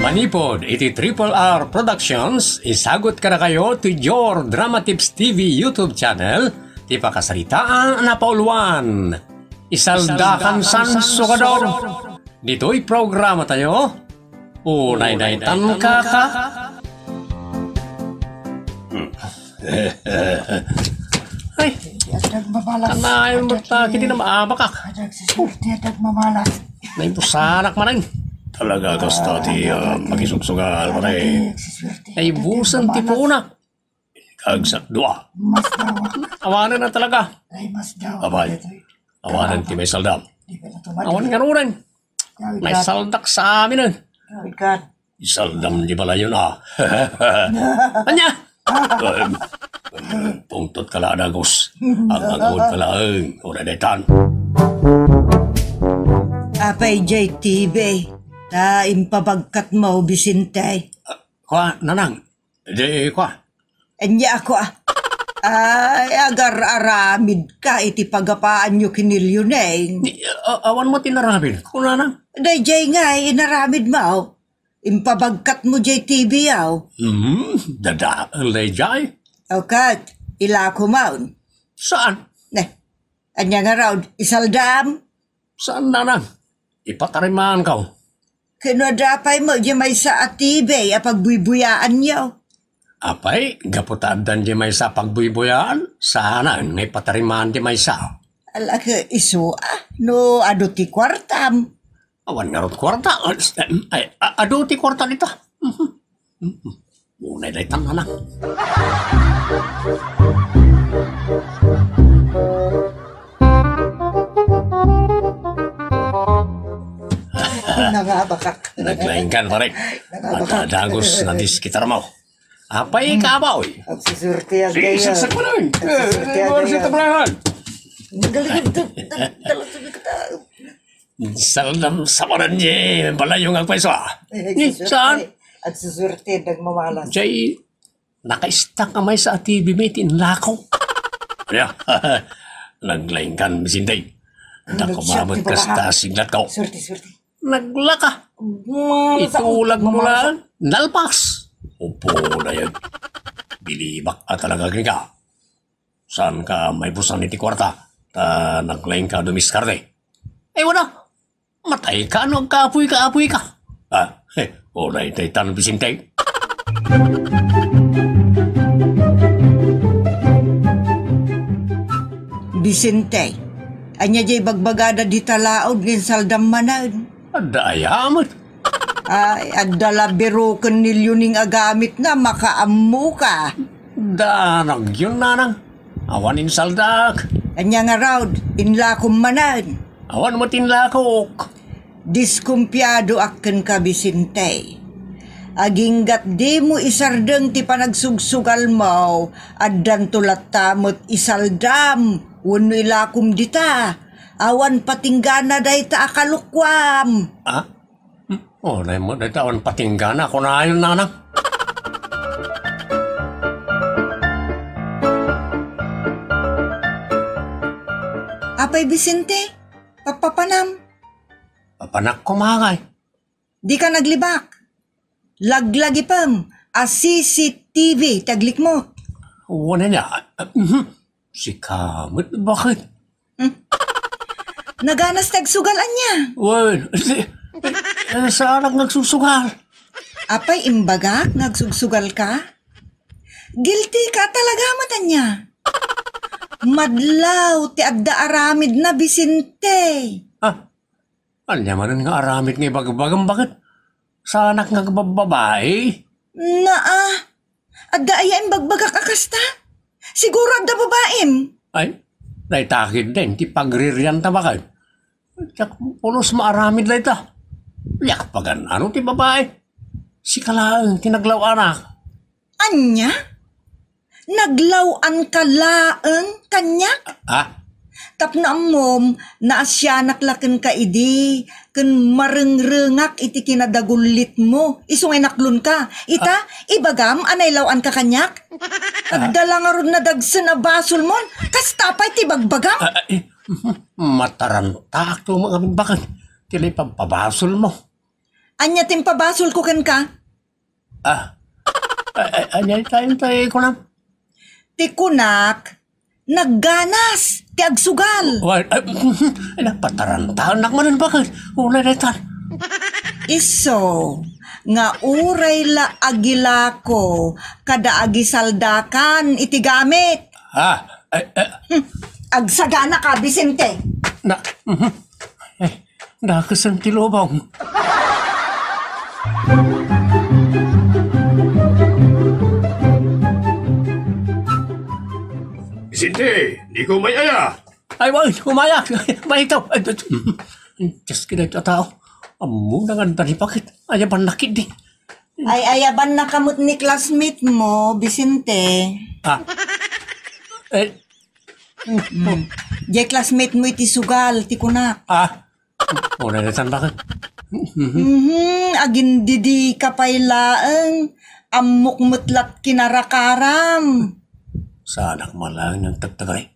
Manipod iti Triple R Productions, isagot ka na kayo to your Drama Tips TV YouTube channel, ti pakasaritaan na pauluan. Isaldakan san sukador. Dito'y programa tayo. Unay tan ka. Ay, kanay mo ta, hindi na maabakak. Naimpusanak manay. Talaga gusto ti makisugsugal pa rin. Ay busan ti puna. Kagsak dua. Awanan na talaga. Abay, awanan ti may saldam. Awan nga rin. May saldak sa amin. Saldam di pala yun Anya? Pungtot ka lang agos. Ang agod ka lang. Uredetan. Apay JTB. Ta impabagkat mo, Vicente. Kwa, nanang. Di, kwa. Anya ako Ay, agar aramid ka, iti pagapaan nyo kinilyo neng. Awan mo tinaramid. Kung nanang. Dayjay nga, inaramid mo. Impabagkat mo, JTB yaw. Dada, lejay. Okat, ilako maun. Saan? Anya nga raw, isaldam. Saan nanang? Ipatarimaan ka. Kinadapay mo, di may sa atibe, apagbuybuyaan niyo. Apay, gaputan di may sa pagbuybuyaan. Sana, may patarimaan di may sa. Alaka iso, no, ado ti kwartam. Awan nga ron kwarta. Ay, ado ti kwarta nito. Unay day tan nanang. Nangabakak. Naglaingkan pa rin. Matadagos na diskitar mo. Apay ka ba, oy? Ang sisurti ang gaya. Sasak mo na, oy. Sa tabrahan. Nagaligid to. Dalatubig ka tao. Saldam samaran niya. Balayong ang pweso, Saan? At sisurti nagmamalas. Jay, naka-stack ka may sa TV mate in lakaw. Kaya, naglaingkan, Bisinday. Nakumamot ka sa siglat ko. Surti. Naglaka. Itulag mo lang. Nalpas. Upo na yan. Bilibak at talaga ka. Saan ka may busan iti kwarta? Ta naglaing ka dumiskarte. Wala. Matay ka no kaapoy ka. Ulay tay tan Bisintay. Bisintay. Anya jay bagbagada di talaod ng saldam manan. Adayamot. Ay, adala beroken nilyoning agamit na makaammo ka. Danag yun nanang. Awanin saldak. Anya nga raw, inlakom manan. Awan mo tinlakok. Diskumpyado akken ka, Bisintay. Aginggat di mo isardeng ti panagsugsugal mo, addan tulat tamot isaldam, wano ilakom dita, awan patinggana day ta akalukwam. Nay mo day awan patinggana, kung ayon nanang. Apay Bisinte, papapanam. Papanak ko mangay. Di ka naglibak. Laglagi pam, CCTV, taglik mo. Wala niya. Si Kamot, bakit? Naganas tagsugalan niya. Well, saan ang nagsusugal? Apay imbagak, nagsusugal ka? Guilty ka talaga mata niya. Madlaw, ti adda aramid na Bisinte. Anya man nga aramid nga bagbagang bakit? Sa anak nga babae? Adda ayain bagbagak akasta. Siguro adda babaem. Ay, naitakid din, ti pagriryan ta bakit? Tiyak pulos maaramid lang ita. Yak pagan, ano ti babae? Si kalaang tinaglaw anak. Anya? Naglawan ka laang kanyak? Tapno ang mom, naasyanak laken ka idi, ken marengrengak iti kinadagulit mo, isungay naklon ka. Ita, ibagam, anay lawan ka kanyak? Agdala nga ron na dagsa na basol mon, kas tapay ti bagbagam? Mataranta ako mga bakit. Tila pabasol mo. Anya timpabasol ko ken ka? Anya tayo ko na. Ti kunak, nagganas, ti agsugal. Napatarantaan na manan bakit. Ulay na tan. Iso, nga uray la agila ko, kada agisaldakan iti gamit. Agsagana ka, Vicente. Nakasang tilobong. Vicente, di ko may aya. Ay, wag, umayak. Mahitaw. Diyos kita tao. Amo na nga dari bakit? Ay, panakit di. Ay, ayaban na kamot ni classmate mo, Vicente. Jay classmate mo iti sugal, ti kunak. Muna na tan bakit? Agin didi kapaylaang, amok mutlat kinarakaram. Sa anak malang ng tagtagari.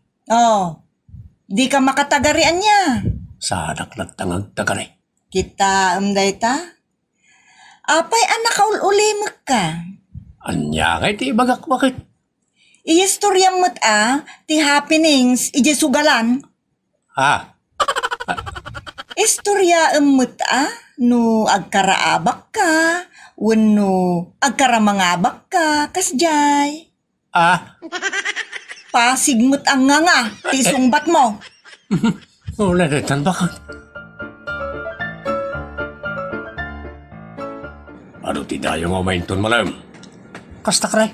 Di ka makatagarian niya. Sa anak nagtangag tagari. Kita, ta? Apay anak kaul-ulimag ka. Anya kay ti bagak bakit? Iistorya mo't ti happenings, ije sugalan. Istorya mo't no agkaraabak ka, wano agkaramangabak ka, kasjay. Pasig mo't ang nga, ti sungbat mo. Wala na tan bakit? Ano ti dayo nga mainton malam? Kasta kray?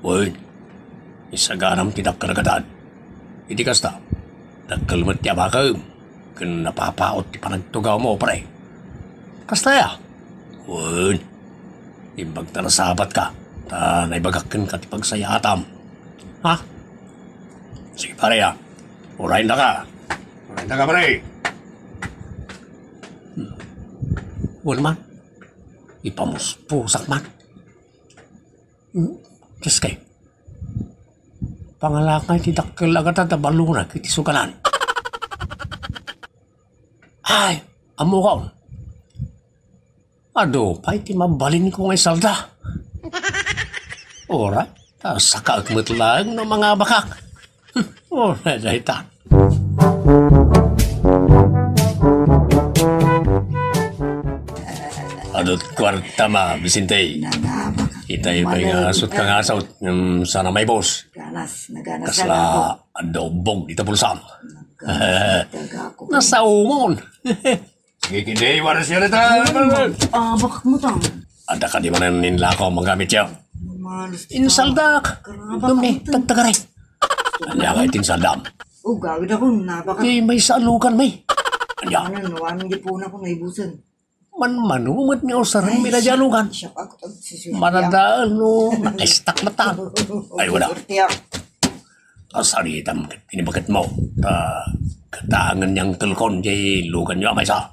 Uy, isaganam tidak karagadan. Hindi kasta. Nagkalmat ti abakam. Kung napapaot ti panagtugaw mo, pre. Kasta ya? Uy, imbag na nasabat ka. Naibagakin ka ti pagsayatam. Sige pare ya. Urayin na ka. Urayin na ka pare. Wala man. Ipamuspusak man. Diyos kay. Pangalakay ti dakkel agad at balunag iti sugalan. Ay, amo ka. Ado, pa iti mabalin ko ngay salda. Ora, saka agmat lang ng mga bakak. Ora, dahita. Adot kwarta ma, Vicente. Itay pa yung asot kang asot sana may boss. Naganas Kasla adobong dito pulsam. Nasa umon. Sige, hindi. Waras yan ito. Bakit mo tang? Ada ka di ba na ninlakaw magamit siya? Insaldak. Dumni, tagtagaray. Anya ka itinsaldam. Gawid ako, napaka... Di may salukan may. Anya. Nawamin di po na ako naibusan. Manumot niya sa rin may nadyalukan. Manadaan no, nakaistak mata. Ay, wala. Kasaritam, tinibagat mo. Katangan niyang tulkon, jay lugan niyo amay sa.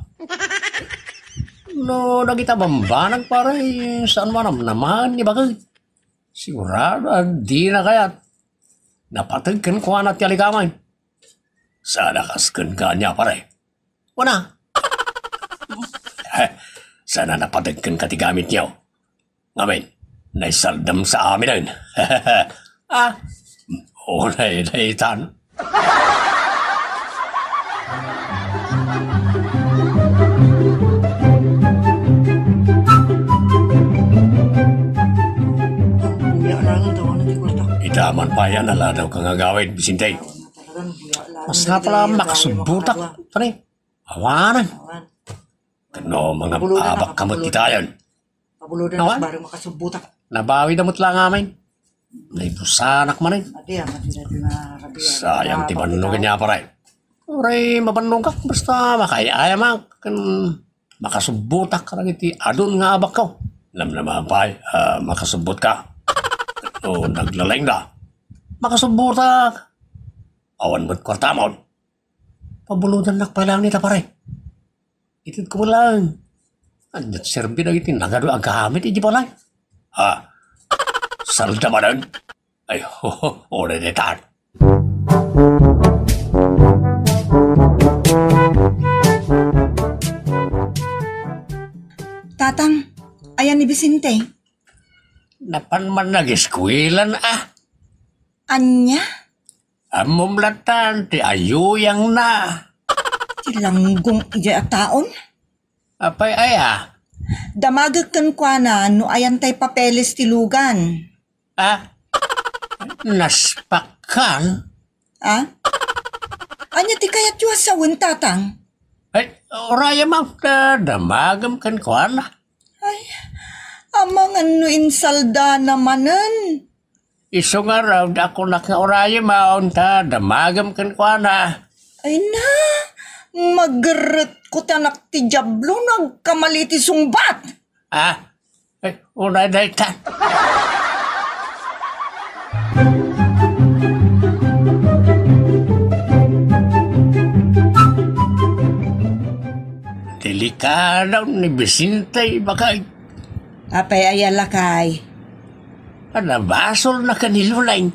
No, nagita bambanag para saan manam naman ni bagay. Sigurado, di na kaya. Napatagkan ko anat yalikamay. Sana kaskan ka niya pare. Wana. Sana napatagkan ka ti gamit niyo. Ngamin, naisaldam sa amin rin. Naitan. Itaman pa yan, ala daw kang agawin, Vicente. Mas nga pala makasubutak. Pare, awanan. Kano mga abak kamot kita yan. Pabuludan na barang makasubutak. Nabawi damot lang amin. Naibusanak man rin. Sayang ti banungan niya pare. Oray, mabanong ka. Basta makaya man. Makasubutak ka lang iti adun nga abak ko. Alam naman pa, makasubot ka. O naglalayng na. Makasubutak. Awan mo't kwartamon. Pabuludan na pa lang nita pare. Itid ko lang. Anyat serbi na itin nagado ang gamit. Iji pa lang. Salda ba nun? Ay, ore de tan. Bisinte? Napan man nag-eskwelan Anya? Amumlatan, ti ayuyang na. Tilanggong ija taon? Apay aya? Damagagkan kwa na no ayantay papeles tilugan. Naspakan? Anya ti kayat yu sa tatang? Ay, oraya mang damagam kan kuan. Amang ano insalda namanan? Iso nga raw, ako na nga oraya maon damagam kan kuan Ay na, magret ko tanak ti Diablo nagkamali ti sungbat. Ay, una daytan. Delikado ni Bisintay baka Apay ayala kay. basol na kanilulay.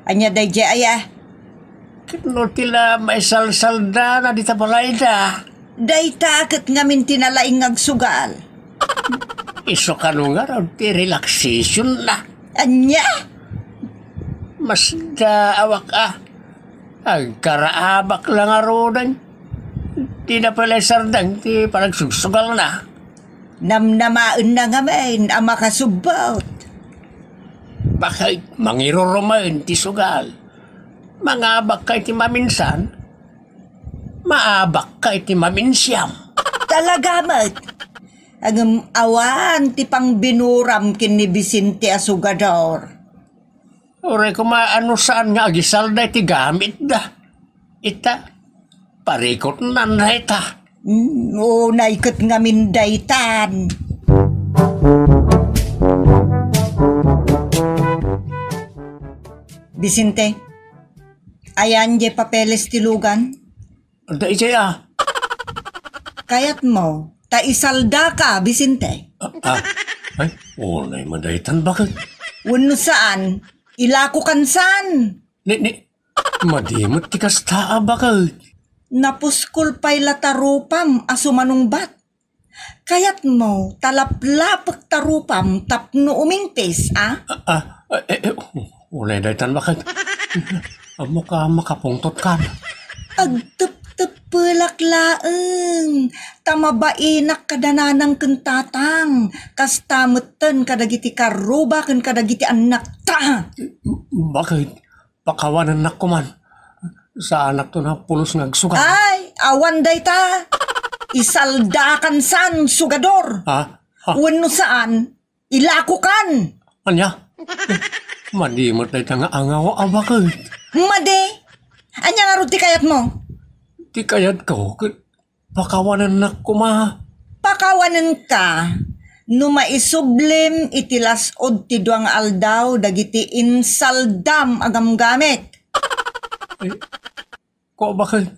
Anya day je aya. Kano tila may salsalda na di tabalayda. Day takot ngamin tinalaing agsugal. Iso ka nga raw ti relaxation na. Anya? Mas awak Ang karaabak lang arodan. Di na pala sardang ti panagsusugal na. Namnamaan na nga men ang makasubaut. Bakit mangiroromain ti sugal? Mangabak kay ti maminsan, maabak kay ti maminsyam. Talaga mat. Ang awan ti pang binuram kin ni Bisinte Asugador. Ore ko maano saan nga agisalda ti gamit da. Ita, parikot na na ita. Naikot nga mindaytan. Bisinte, ayan je papeles tilugan. Ada ija Kayat mo, taisalda ka, Bisinte. Ay, unay madaytan bakit? Wano saan, ilako kansan. Madimot ti kastaa bakit? Napuskol pa'y latarupam asumanungbat. Kayat mo, talaplapak tarupam tapno umintis, Unay daytan bakit? Amo ka makapungtot ka. Agtep-tepelak laeng. Tamabainak kadananang kentatang. Kastametan kadagiti karuba ken kadagiti anak ta. Bakit? Pakawanan na ko man. Sa anak to na pulos ngagsugan. Ay, awan day ta. Isaldakan san sugador. Wano saan, ilako kan. Anya? Madimot day nga angaw bakit? Made, anya nga ti kayat mo? Ti kayat ko, pakawanan na ko Pakawanan ka, no maisublim itilas od ti duang aldaw dagiti insaldam agam gamit. Ko bakit?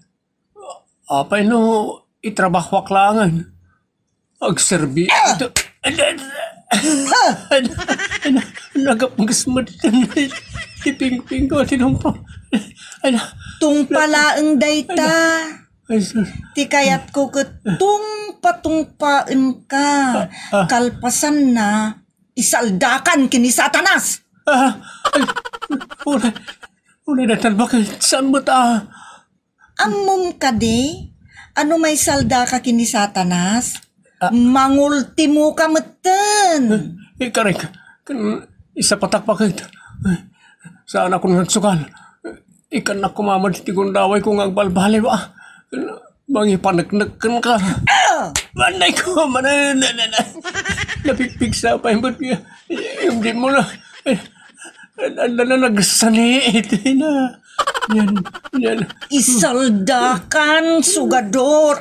Apay no, itrabahwak langan. Agserbi. Nagapagasmat tiping-ping ko tinumpa. Tungpalaeng dayta. Ti kayat ko tungpa-tungpaen ka. Kalpasan na isaldakan kini Satanas. Unay datan bakit? Saan mo Amom ka di? Ano may salda ka kini Satanas? Mangultimo ka meten. Karek, isa patak bakit? Saan ako nagsukal? Ikan na kumamad ti gundaway kung agbalbali ba? Mangipanagnagan ka. Manay ko, napipig sa pa yung hindi mo na. Nagsanit na. Yan. Isaldakan, sugador.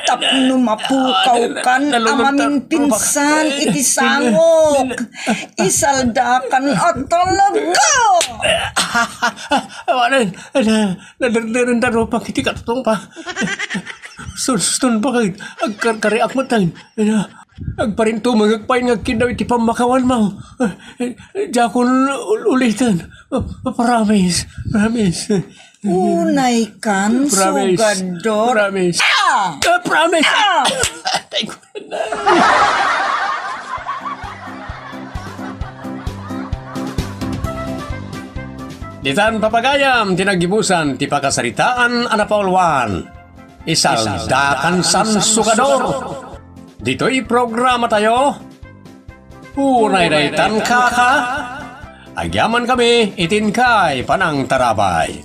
Tapno mapukaw kan amamin pinsan iti sangok. Isaldakan at talaga. Nadardaran daro pa kiti katutong pa. Suston pa kayo. Agkarkariak matayin. Agparinto magagpain nga kinaw iti pamakawan mo. Jakon ulitan. Promise. Unay kan, sugador. Promise. Promise. Itan papagayam tinagibusan ti pakasaritaan anapaulwan. Isaldakan san sukador. Dito'y programa tayo. Unay daytan kaka. Agyaman kami itinkay panang tarabay.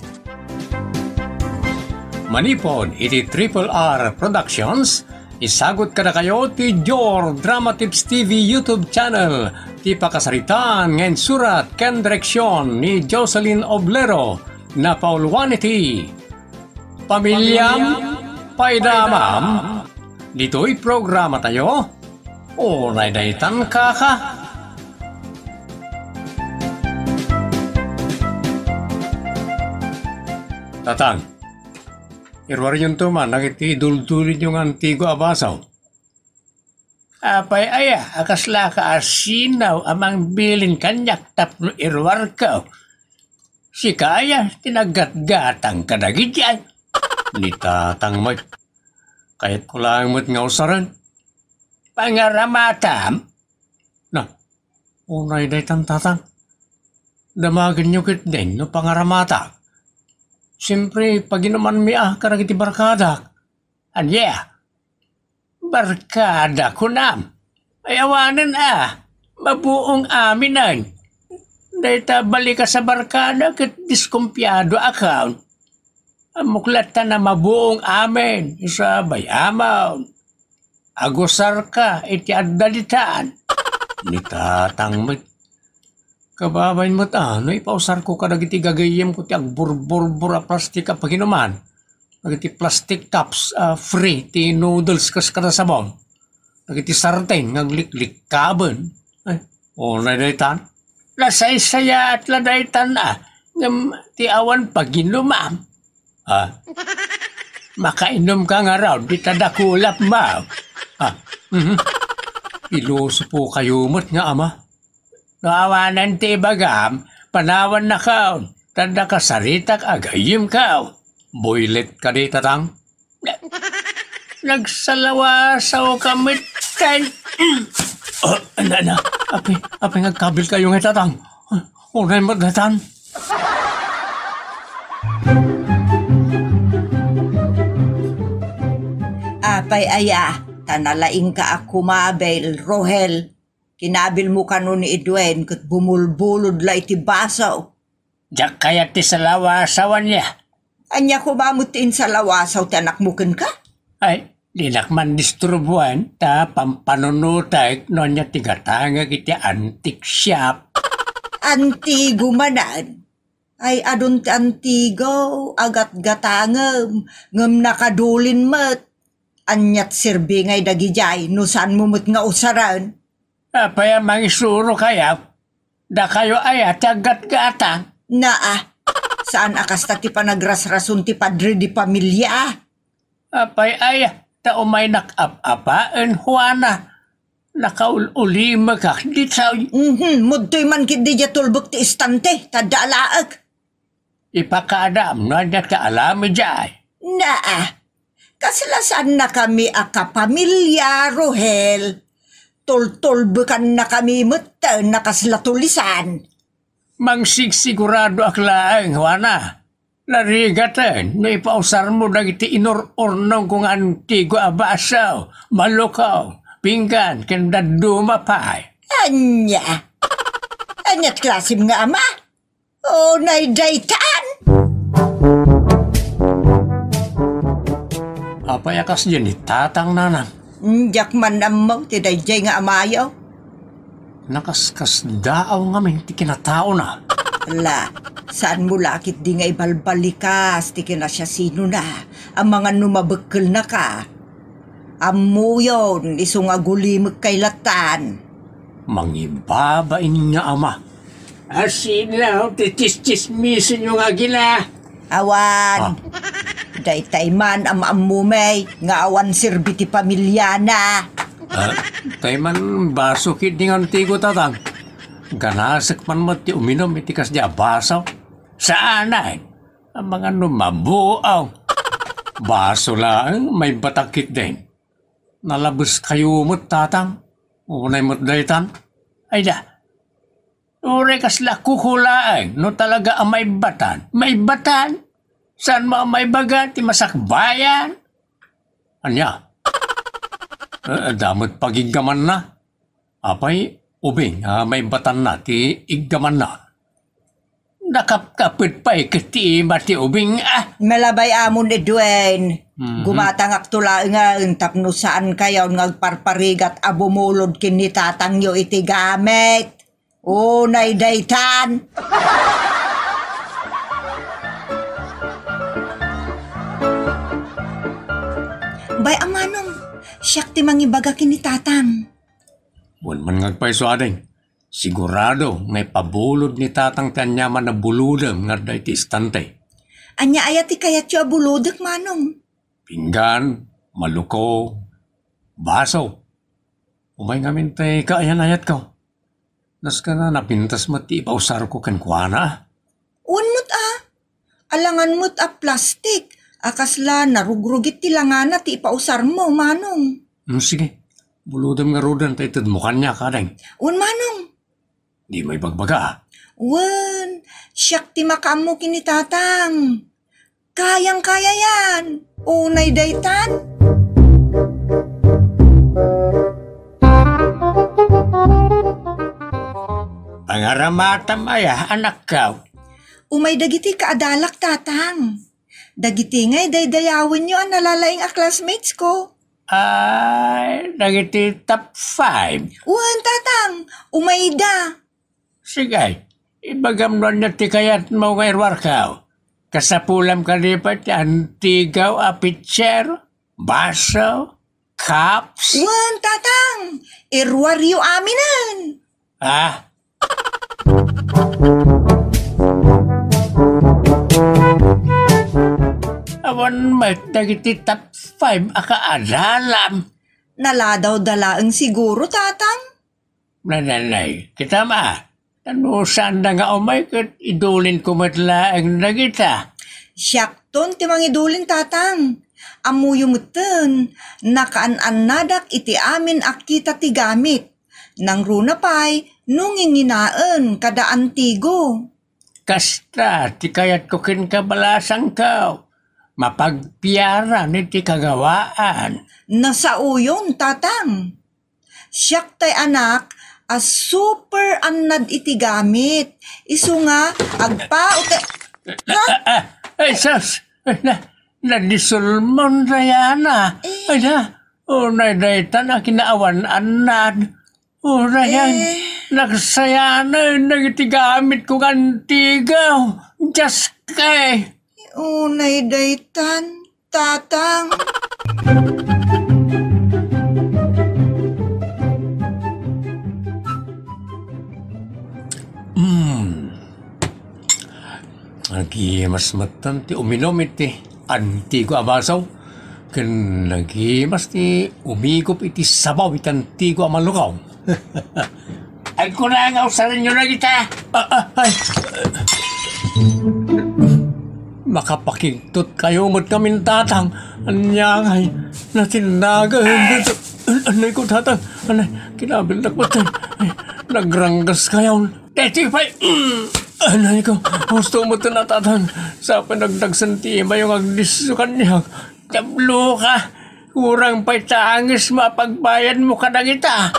Manipod iti Triple R Productions. Isagot kada kayo ti Jor Drama Tips TV YouTube channel. Ti pakasaritaan ngayon surat ken direksyon ni Jocelyn Oblero na paulwanity. Pamilyam, paidamam, dito'y programa tayo. Unay daytan kaka. Tatang, irwari yun to man, nakitidultulin yung antigo abasaw. Apay aya, akasla ka asinaw amang bilin kanyak tapno irwar ka. Si kaya, tinagat-gatang kadagidyan. Ni tatang may, kahit ko lang mo't nga usaran. Pangaramatam, Na, unay daytan tatang. Damagan nyo kit din no pangaramata. Siyempre, pag inuman mi karag iti barkadak. anya, barkada ko nam. Ay awanan mabuong aminan. Dahita balik ka sa barkada kat diskumpiyado account. Amuklat ta na mabuong amin sa bayamaw. Agusar ka iti adalitaan. Ni tatang may, kababay mo't no ipausar ko ka nagiti gagayem ko ti agburbur-bur a plastic a paginuman. Nagiti plastic cups free ti noodles kas kada sabon. Nagiti sarteng ngagliklik kaben. Ay, na daytan. Lasaysaya at ladaytan ngam ti awan paginumam. Makainom ka nga raw, di tadakulap ma. Iloso po kayo mo't nga ama. Nawanan ti bagam, panawan na ka. Tanda ka saritak agayim ka. Boylet ka di tatang. Nagsalawasaw kami kan. Na, api ngagkabil kayo nga tatang. Unay mo't datan. Apay aya, tanalaing ka ako mabel, Rohel. Kinabil mo ka nun ni Edwin kat bumulbulod la iti basaw. Diyak kaya ti salawasawan niya. Anya ko ba mo tiin sa lawasaw ti anak mo ken ka? Ay, di nakman distrubuan ta pampanunutay no niya tigatanga iti antique shop. Antigo manan. Ay adun ti antigo, agat gatangem, ngem nakadulin met. Anyat sirbi ngay dagijay, no saan mo mo't nga usaran? Apaya mangisuro kaya, da kayo ay tagat-gatang. Saan akasta ti panagrasrason ti padre di pamilya? Apay ay, umay nakapapaan, Juana. Nakaulima ka, di saw. Mudtoy man kit di tulbok ti istante, tadalaag. Ipakaadam na niya kaalami jay. Kaslasan na kami akapamilya, Rohel. Tultulbukan na kami mutta nakaslatulisan. Mangsigsigurado aklaang, Juana. Narigatan, no ipausar mo dagiti inor-ornong kung antigo abasaw, malukaw, pinggan, kanda dumapay. Anyat klasim nga ama? O naidaytaan? Apayakas dyan tatang nanang. Diyak man amaw, ti dayjay nga amayaw. Nakaskas daaw ngamin ti kinatao na. Ala, saan mo lakit di nga ibalbalikas, ti kina siya sino na, ang mga numabekkel na ka. Amu yon, isong agulimag kay latan. Mangibabain nga ama. Asinaw, titis-tismisin yung agila. Awan, daytay man amumay, nga awan sirbi ti pamilyana. Tay man baso kit di nga antigo tatang. Ganasak man mati uminom itikas di abasaw. Saan ay? Ang mga numabuaw. Baso lang, may batakit din. Nalabas kayo mo't tatang. Unay mo't daytan. Ay da, Ure kasla kukulaang, no talaga ang may batan. May batan? Saan mo ang may baga, ti masakbayan? Anya? Damot pagiggaman na. Apay, ubing, may batan na, ti iggaman na. Nakapkapit pa kiti mati ubing, Malabay amon ni Dwayne. Gumatangak tula nga tapno saan kayo ngagparparigat abumulod kinitatang yo iti gamit. Unay daytan. Bay amanong, siyak ti mangibaga kinitatang. Buwan man ngagpaiso ading. Sigurado may pabulod ni tatang kanyaman na buludang nga dahi ti istante. Anya ayat ti kayat yo abulodek manong. Pinggan, maluko, baso. Umay ngamin tay kaayan-ayat ko. Nas ka na napintas mo ti ipausar ko kankwana. Unmot alangan mo't plastik. Akasla narugrugit ti langana ti ipausar mo manong. Sige, buludam nga rodan tay tadmukan niya kadeng. Manong. Di may bagbaga. Wan, siyak ti makamu kinitatang. Kayang-kaya yan. Unay daytan. Pangaramatam aya, anak ka. Umay dagiti kaadalak tatang. Dagiti ngay daydayawin nyo ang nalalaing classmates ko. Ay, nagiti top 5. Wan tatang, umayda. Sige, ibagamnon niya ti kayat mo ngay warkaw. Kasapulam kalipat yan, tigaw a pitcher, baso, cups. Wan tatang, irwaryo aminan. Awan mat dagiti top 5 akaadalam. Naladaw dalaang siguro tatang. Nananay, kita ma. Ano saan na nga umay kat idulin ko matlaang na kita. Siyakton ti mangidulin tatang. Amuyo muten, nakaan-anadak iti amin akita ti gamit. Nang runa pa'y nunginginaan kada antigo. Kasta, ti kayat ko kinkabalasang ka. Mapagpiyara ni ti kagawaan. Nasauyon tatang. Siyak tay anak, super anad iti gamit. Isu nga, agpaot. Ay, sus! Nadisulmon rayana. Ay na, unay daytan na kinaawan anad. Unayan, nagsayana, nagitigamit ko kantigaw. Just kay. Unay daytan, tatang. Lagi mas matan ti uminom iti antigo abasaw. Kan lagi mas ti umigop iti sabaw iti antigo amalukaw. Ay kulangaw sa rin nyo na kita. Makapakigtot kayo mo't kaming tatang. Anyangay, natinaga. Anay ko tatang. Anay, kinabildak mo tayo. Nagranggas kayo. Teti pa. Anay ko, gusto mo ito na tatang. Sa pinagdagsantima yung agdisukan niya. Tablo ka. Kurang pa'y taangis mapagbayad mo ka na kita.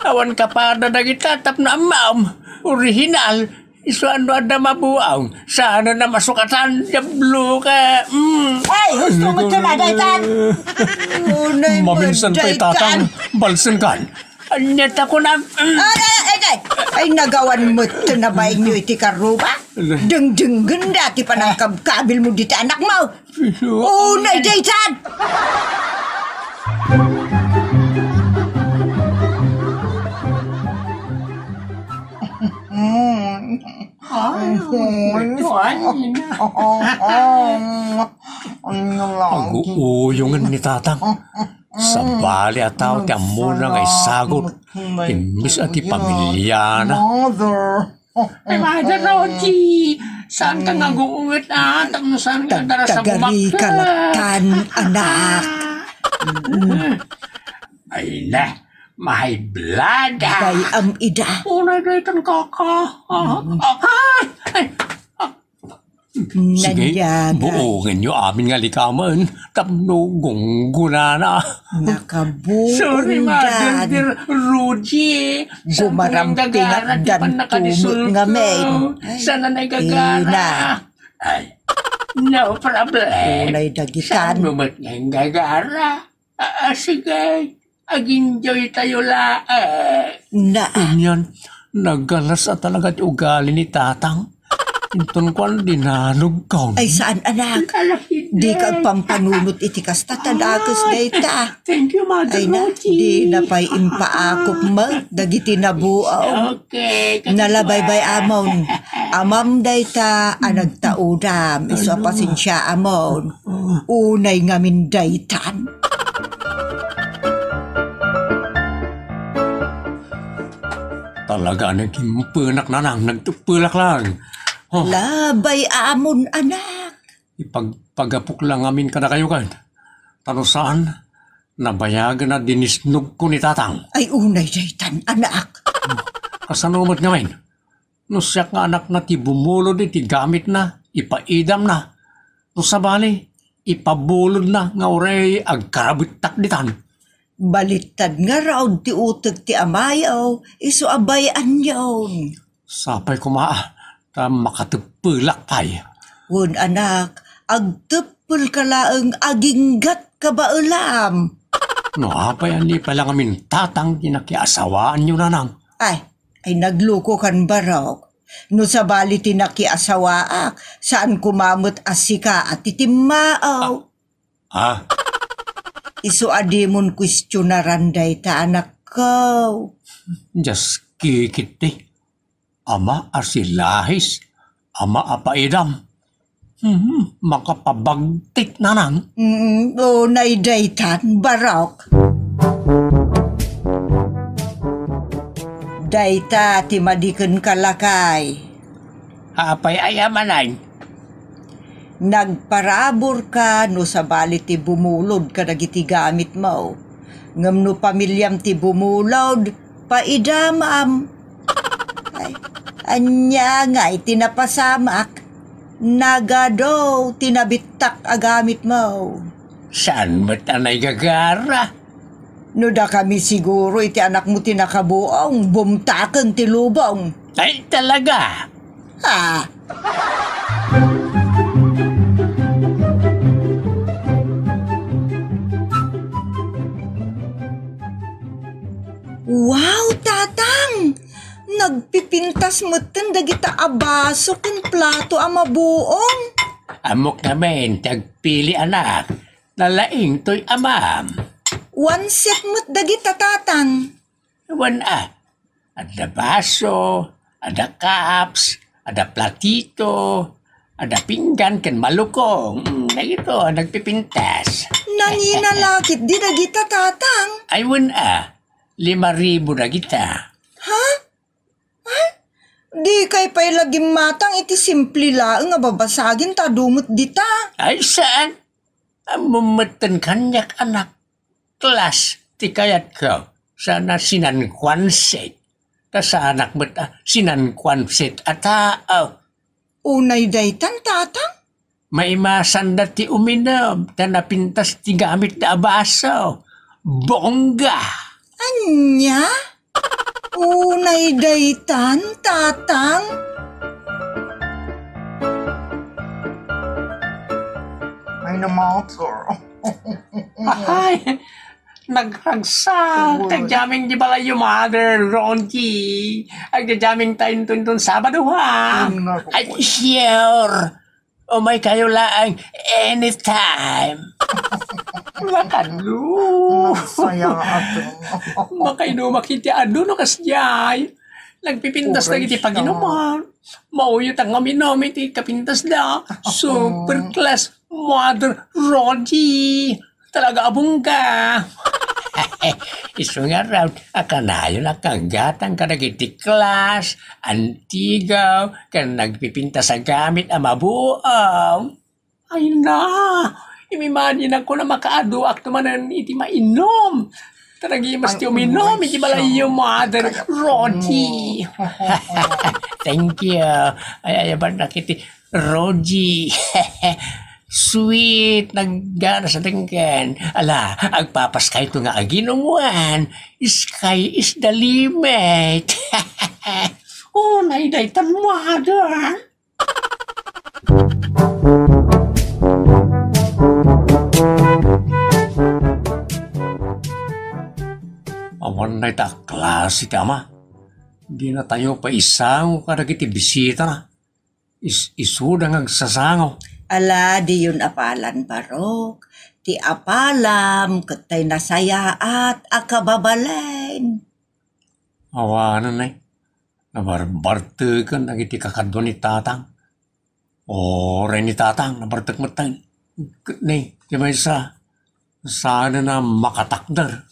Awan ka pa na kita tap na ma'am. Original. Iso ano ada mabuang. Sana na masukatan. Tablo ka. Ay, gusto mo ito na daytan. Unay mo Maminsan pa'y tatang. Balsan kan. Anyat ako na. Ay, nagawan mo ito na ba inyo iti karuba? Deng-denggan dati pa ng kabil mo dito anak mo. Unay daytan. Pag-uuyungan ni tatang. Sa bali at tao ti amuna nga isagot. Imbis at ipamilya na. Ay, Mother Roji! Saan ka nga guungit na? Saan ka dara sa Tagari bumak kalatan, anak. Ay na, Mahay blood. Day am ida. Unay daytan kaka. Ay, Sige, Nandiyaga. buongin nyo amin nga likaman. Tapno gungguna na. sorry, Nakabuong Mother dan. dear Rudy. Gumaramping at dan tumot nga men. Ay, Sana na ina. gagara. Ay, no problem. Unay dagitan. Saan mo ba't ngayong gagara? Sige, ag-enjoy tayo Na. Yan, nagalas at talaga ugali ni tatang. Inton ko ang dinanog ka. Ay saan anak? Di ka pampanunot iti kasta tadakas dayta. Thank you, Mother Ay na, Rudy. di na pa'y impaakop mag, dagiti nabuaw. Okay. Nalabaybay amon. Amam dayta anagtaudam. Iso pasensya amon. Unay ngamin daytan. Talaga naging punak na lang, nagtupulak lang. Oh, Labay amon anak. ipagpagapok lang amin ka na kayo kan. Tano saan? Nabayagan na dinisnog ko ni tatang. Ay unay daytan anak. Kasanumot ngamin. No siya nga anak na ti bumulod ti gamit na, ipaidam na. No sabali, ipabulod na nga oray agkarabitak ditan. Baliktad nga raw ti utag ti amayaw. Iso abayan yawn. Sapay ko maa, ta makatupulak pay. Wun anak, agtepel ka laeng aginggat ka ba ulam? No apay ani pala ngamin tatang tinakiasawaan nyo na nang. Ay nagluko kan barok. No sa bali tinakiasawaak, saan kumamot asika at titimaaw. Ah, Iso adimon kwestyonaran day ta anak ko. just kikiti. Ama asilahis, ama apaidam. Makapabagtik na nang. O naidaytan, barok. Dayta, timadiken kalakay. Apay ayamanay. Nagparabor ka no sa bali ti bumulod ka dagiti gamit mo. Ngam no pamilyam ti bumulod, paidamam. Ay, anya nga tinapasamak. Nagado, tinabitak agamit mo. Saan mo't anay gagara? No da kami siguro iti anak mo tinakabuong, bumtaken ti lubong. Ay talaga. Ha? Wow, tatang! Nagpipintas mo ten dagita abaso ken plato a mabuong. Amok namin, tagpili anak. Nalaing to'y amam. One set mo't dagita tatang. Ada baso, ada cups, ada platito, ada pinggan ken malukong. Na ito, nagpipintas. Nanginalakit di dagita tatang. Ay 5,000 na kita. Ha? Di kay pa'y laging matang iti simple laeng nga babasagin ta dumot dita. Ay saan? Mumatan kanyak anak. Kelas, ti kayat ko. Sana sinankuan set. Ta sa anak mo sinankuan set atao. Unay daytan tatang. Maimasan na ti uminom. Ta napintas ti gamit na abaso. Bongga! Anya? Unay daytan tatang. Ay naman, sir. Ay, nagragsak. Tagjaming di bala yung mother, Ronji. Agjaming tayo tuntun Sabado ha. Ay, sure. O may kayo lang anytime. Makadlo. Sayang ato. Makaido makiti ado no kasjay. Nagpipintas na iti paginuman. Mauyot ang aminom iti kapintas na. Super class mother Rogie. Talaga abong ka. Iso nga raw, akanayo na kagatang ka nagiti class, antigaw, ka nagpipintas sa gamit ang mabuaw. Ay na, imimagine ako na makaado ak tumanan iti mainom. Taragimas ti Ay, uminom, umay iti balayo, siya. mother, Roji. Thank you. Ay, ba nakiti, Roji. Sweet, naggana sa tingken. Ala, agpapaskay ito nga aginuman. Sky is the limit. Oh, naidaytan, mother. Awan na ita klase ti ama. Di na tayo pa isang kadagiti bisita na. Isuda nga sasango. Ala, di yun apalan barok. Ti apalam, katay nasaya at akababalain. Awanan na nabarbarte kan nagiti kakadwa ni tatang. O rin ni tatang, nabartek matang. Ni, di ba isa? Sana na makatakdar.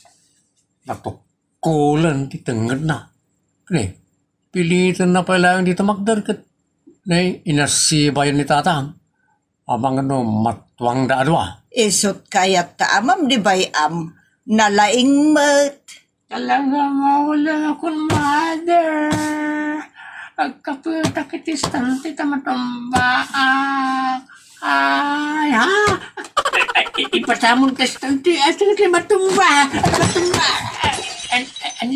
Natukulan, di tengad na. Ni, pilitan na pala ang dito magdar kat. Ni, inasibayan ni tatang. Amang ano, matwang da adwa. Isot kayat taamam di bayam, nalaing mat. Talaga mawala akong mother. Agkaputa kitistante tamatamba. Ay, ha? Ipasamon testante at sige matumba. Matumba. Ano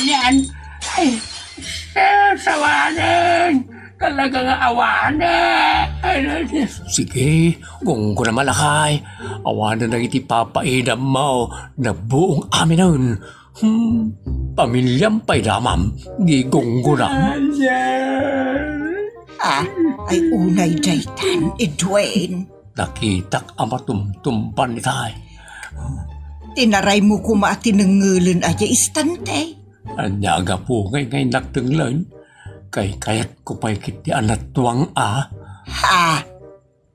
yan? Ay, sawanin. Talagang awanin. Sige, kung ko na malakay, awanan na iti papaidam mo na buong amin nun. Pamilyang paidamam, di gunggunam. Ah, ay unay daytan, Edwin. Nakitak ang matumtumpan ni tay. Tinaray mo kumati ng ngulun aja istante. Anyaga po ngay nagtenglan. Kay kayat ko pa'y kiti anatuang a. Ha?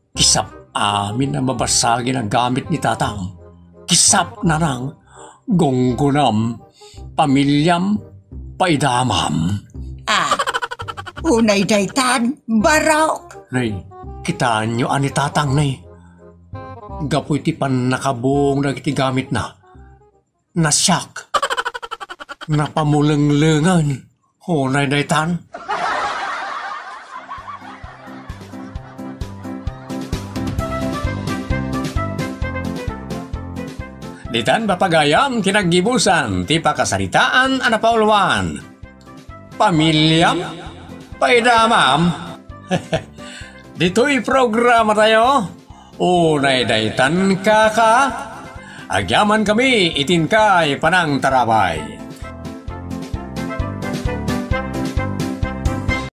Kisap amin na mabasagin ang gamit ni tatang. Kisap na nang gonggonam, pamilyam, paidamam. Ah, unay daytan, barok. Nay, kitaan nyo ani tatang nay. Gapoy ti pan nakabong na kiti gamit na. Nasyak. Napamulenglengan. Hunay daytan. Ditan bapagayam kinaggibusan ti pakasaritaan anapauluan. Pamilyam, paidamam. Dito'y programa tayo. Unay daytan kaka. Agyaman kami itin kay panang tarabay.